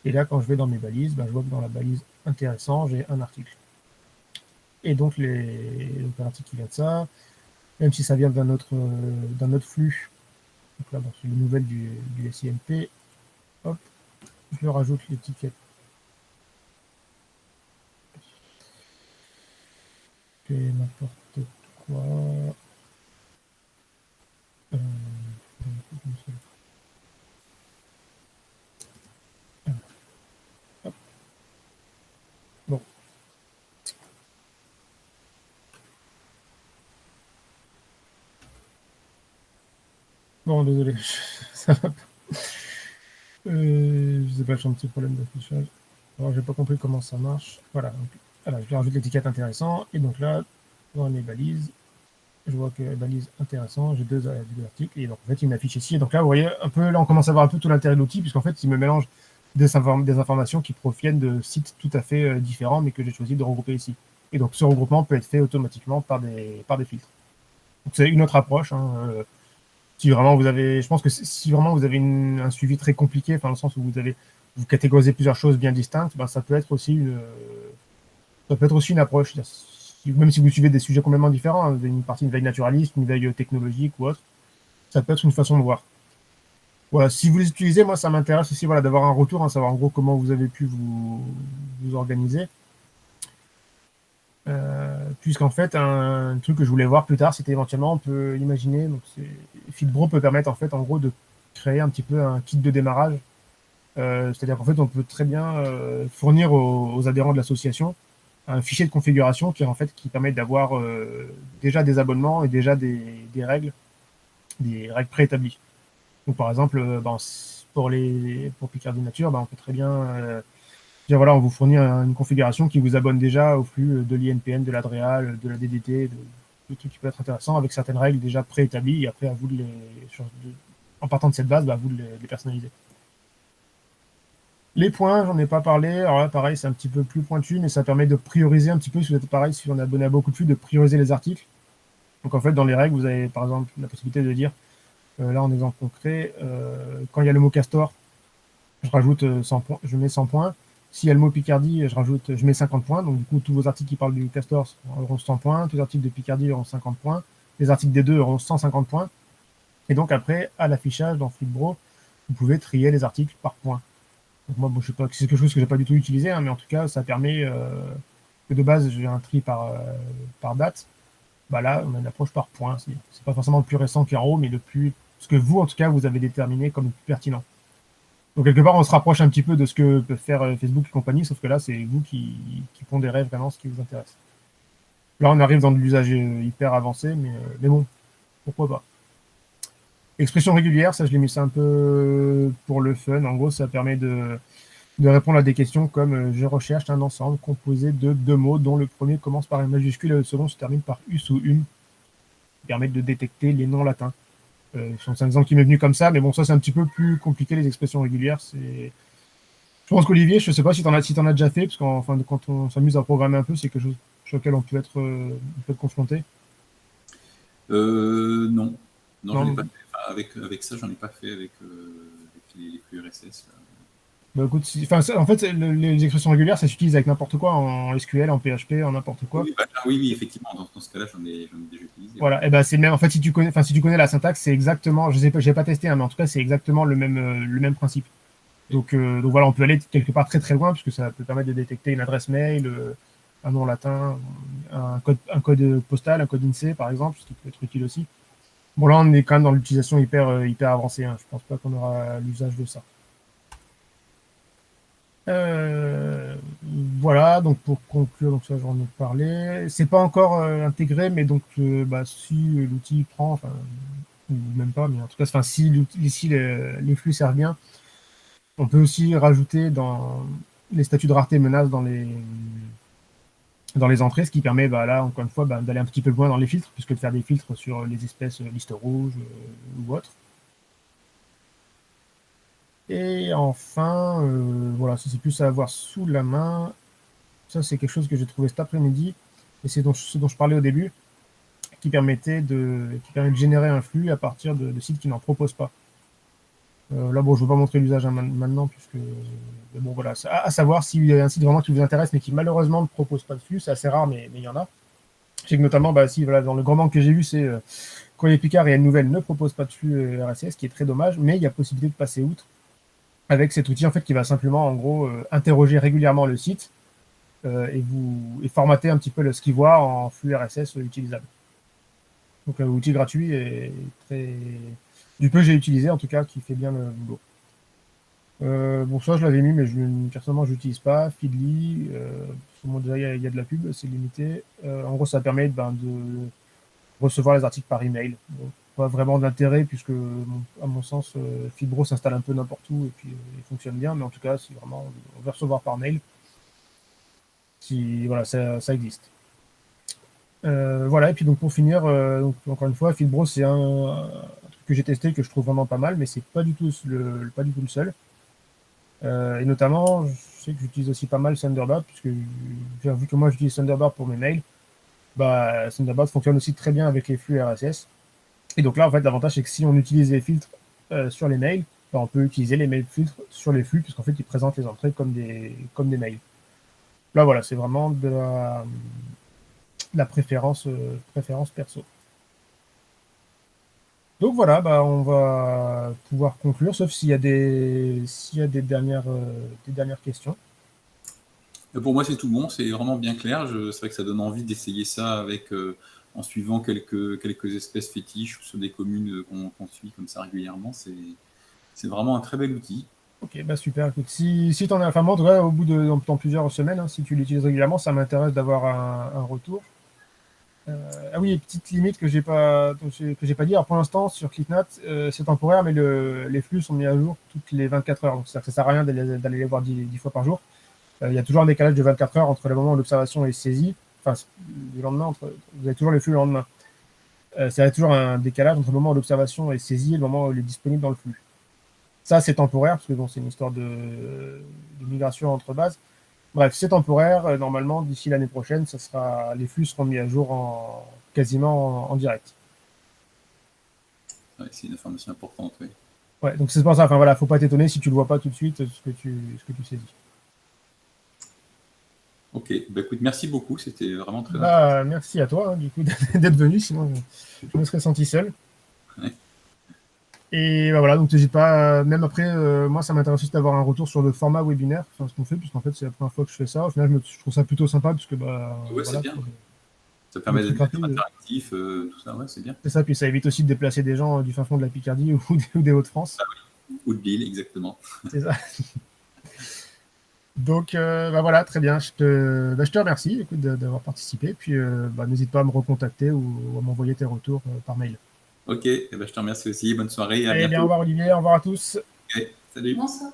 Et là, quand je vais dans mes balises, je vois que dans la balise intéressant, j'ai un article. Et donc, l'article qui vient de ça, même si ça vient d'un autre flux, donc là, c'est les nouvelles du SIMP, hop, je rajoute l'étiquette. Et n'importe quoi. Hop. Bon. Bon, désolé, ça va pas. Je sais pas, j'ai un petit problème d'affichage. Alors, j'ai pas compris comment ça marche. Voilà, donc, voilà, je rajoute l'étiquette intéressant. Et donc là, dans mes balises, je vois que balise intéressant, j'ai deux articles. Et donc, en fait, il m'affiche ici. Et donc là, vous voyez, un peu, là, on commence à voir un peu tout l'intérêt de l'outil, puisqu'en fait, il me mélange des informations qui proviennent de sites tout à fait différents, mais que j'ai choisi de regrouper ici. Et donc, ce regroupement peut être fait automatiquement par des filtres. Donc, c'est une autre approche, hein. Si vraiment vous avez, je pense que si vraiment vous avez un suivi très compliqué, enfin dans le sens où vous catégorisez plusieurs choses bien distinctes, ça peut être aussi une approche. Même si vous suivez des sujets complètement différents, hein, une partie, une veille naturaliste, une veille technologique ou autre, ça peut être une façon de voir. Voilà, si vous les utilisez, moi ça m'intéresse aussi, voilà, d'avoir un retour, hein, savoir en gros comment vous avez pu vous organiser. Puisqu'en fait, un truc que je voulais voir plus tard, c'était éventuellement, on peut imaginer, donc Feedbro peut permettre en fait, en gros, de créer un petit peu un kit de démarrage. C'est-à-dire qu'en fait, on peut très bien fournir aux adhérents de l'association un fichier de configuration qui permet d'avoir déjà des abonnements et déjà des règles préétablies. Donc par exemple, pour Picardie Nature, on peut très bien dire voilà, on vous fournit une configuration qui vous abonne déjà au flux de l'INPN, de l'Adreal, de la DDT, de trucs qui peut être intéressant avec certaines règles déjà préétablies, et après à vous en partant de cette base, à vous de les personnaliser. Les points, j'en ai pas parlé. Alors là, pareil, c'est un petit peu plus pointu, mais ça permet de prioriser un petit peu, si vous êtes pareil, si on est abonné à beaucoup de flux, de prioriser les articles. Donc en fait, dans les règles, vous avez par exemple la possibilité de dire, là en exemple concret, quand il y a le mot castor, je rajoute 100 points, je mets 100 points. S'il y a le mot Picardie, je mets 50 points. Donc du coup, tous vos articles qui parlent du castor auront 100 points, tous les articles de Picardie auront 50 points, les articles des deux auront 150 points. Et donc après, à l'affichage dans Flipbro, vous pouvez trier les articles par points. Donc moi, je sais pas, c'est quelque chose que j'ai pas du tout utilisé, hein, mais en tout cas, ça permet que de base, j'ai un tri par date. Là, on a une approche par point. C'est pas forcément le plus récent qui est en haut, mais ce que vous, en tout cas, vous avez déterminé comme le plus pertinent. Donc quelque part, on se rapproche un petit peu de ce que peuvent faire Facebook et compagnie, sauf que là, c'est vous qui pondérez vraiment ce qui vous intéresse. Là, on arrive dans de l'usage hyper avancé, mais bon, pourquoi pas. Expression régulière, ça, je l'ai mis ça un peu pour le fun. En gros, ça permet de répondre à des questions comme je recherche un ensemble composé de deux mots dont le premier commence par une majuscule et le second se termine par us ou une, qui permettent de détecter les noms latins. C'est un exemple qui m'est venu comme ça, mais bon, ça c'est un petit peu plus compliqué, les expressions régulières. Je pense qu'Olivier, je ne sais pas si tu en as déjà fait, parce que quand on s'amuse à programmer un peu, c'est quelque chose sur lequel on peut être confronté. Non, j'en ai pas fait. Avec ça, j'en ai pas fait avec les flux RSS. Écoute, en fait, les expressions régulières, ça s'utilise avec n'importe quoi, en SQL, en PHP, en n'importe quoi. Oui, effectivement, dans ce cas-là, j'en ai déjà utilisé. Voilà, et c'est le même. En fait, si tu connais la syntaxe, c'est exactement. Je sais pas, j'ai pas testé, hein, mais en tout cas, c'est exactement le même principe. Donc voilà, on peut aller quelque part très très loin, puisque ça peut permettre de détecter une adresse mail, un nom latin, un code postal, un code INSEE par exemple, ce qui peut être utile aussi. Bon, là, on est quand même dans l'utilisation hyper avancée. Hein. Je pense pas qu'on aura l'usage de ça. Voilà, donc pour conclure, donc ça j'en ai parlé. C'est pas encore intégré, mais donc si l'outil prend, enfin, ou même pas, mais en tout cas, enfin, si les flux servent bien, on peut aussi rajouter dans les statuts de rareté menace dans les entrées, ce qui permet là, encore une fois, d'aller un petit peu plus loin dans les filtres, puisque de faire des filtres sur les espèces liste rouge ou autres. Et enfin, voilà, ça c'est plus à avoir sous la main. Ça, c'est quelque chose que j'ai trouvé cet après-midi, et c'est ce dont je parlais au début, qui permet de générer un flux à partir de sites qui n'en proposent pas. Là, bon, je ne vais pas montrer l'usage maintenant, puisque bon, voilà, à savoir s'il y a un site vraiment qui vous intéresse, mais qui malheureusement ne propose pas de flux, c'est assez rare, mais il y en a. Je sais que notamment, voilà, dans le grand manque que j'ai vu, c'est Courrier Picard et N-Nouvelle ne proposent pas de flux RSS, ce qui est très dommage, mais il y a possibilité de passer outre avec cet outil en fait qui va simplement en gros interroger régulièrement le site et formater un petit peu ce qu'il voit en flux RSS utilisable. Donc un outil gratuit et du peu que j'ai utilisé en tout cas qui fait bien le boulot. Bon, ça je l'avais mis, mais personnellement je l'utilise pas. Feedly, déjà il y a de la pub, c'est limité. En gros, ça permet de recevoir les articles par email. Bon, pas vraiment d'intérêt, puisque à mon sens, Feedbro s'installe un peu n'importe où et puis il fonctionne bien, mais en tout cas, si vraiment on veut recevoir par mail, voilà, ça existe. Voilà, et puis donc pour finir, donc, encore une fois, Feedbro, c'est un truc que j'ai testé, que je trouve vraiment pas mal, mais c'est pas du tout le seul. Et notamment, je sais que j'utilise aussi pas mal Thunderbird, puisque vu que moi j'utilise Thunderbird pour mes mails, Thunderbird fonctionne aussi très bien avec les flux RSS. Et donc là, en fait, l'avantage, c'est que si on utilise les filtres sur les mails, on peut utiliser les mails filtres sur les flux, puisqu'en fait, ils présentent les entrées comme des mails. Là, voilà, c'est vraiment de la préférence perso. Donc voilà, on va pouvoir conclure, sauf s'il y a des dernières questions. Pour moi, c'est tout bon, c'est vraiment bien clair. C'est vrai que ça donne envie d'essayer ça en suivant quelques espèces fétiches ou sur des communes qu'on suit comme ça régulièrement. C'est vraiment un très bel outil. Ok, super. Écoute, si tu en as, enfin moi, en tout cas, au bout dans plusieurs semaines, hein, si tu l'utilises régulièrement, ça m'intéresse d'avoir un retour. Ah oui, petite limite que j'ai pas dit. Alors pour l'instant, sur ClickNote, c'est temporaire, mais les flux sont mis à jour toutes les 24 heures. Donc ça ne sert à rien d'aller les voir 10 fois par jour. Il y a toujours un décalage de 24 heures entre le moment où l'observation est saisie, enfin le lendemain, vous avez toujours les flux le lendemain. Il y a toujours un décalage entre le moment où l'observation est saisie et le moment où elle est disponible dans le flux. Ça, c'est temporaire, parce que bon, c'est une histoire de migration entre bases. Bref, c'est temporaire. Normalement, d'ici l'année prochaine, les flux seront mis à jour quasiment en direct. Ouais, c'est une information importante, oui. Ouais, donc c'est pour ça, enfin voilà, faut pas t'étonner si tu le vois pas tout de suite ce que tu saisis. Ok, écoute, merci beaucoup, c'était vraiment très intéressant. Merci à toi, hein, du coup, d'être venu, sinon je me serais senti seul. Ouais. Et voilà, donc n'hésite pas, même après, moi ça m'intéresse aussi d'avoir un retour sur le format webinaire, enfin ce qu'on fait, puisqu'en fait c'est la première fois que je fais ça. Au final, je trouve ça plutôt sympa, puisque Ouais, voilà, c'est bien. Ça permet d'être interactif, tout ça, ouais, c'est bien. C'est ça, puis ça évite aussi de déplacer des gens du fin fond de la Picardie ou des Hauts-de-France. Ah oui, ou de Lille, exactement. C'est ça. Donc voilà, très bien. Je te remercie d'avoir participé. Puis n'hésite pas à me recontacter ou à m'envoyer tes retours par mail. Ok, je te remercie aussi. Bonne soirée. À Allez, bientôt. bien, au revoir Olivier, au revoir à tous. Ok, salut. Bonsoir.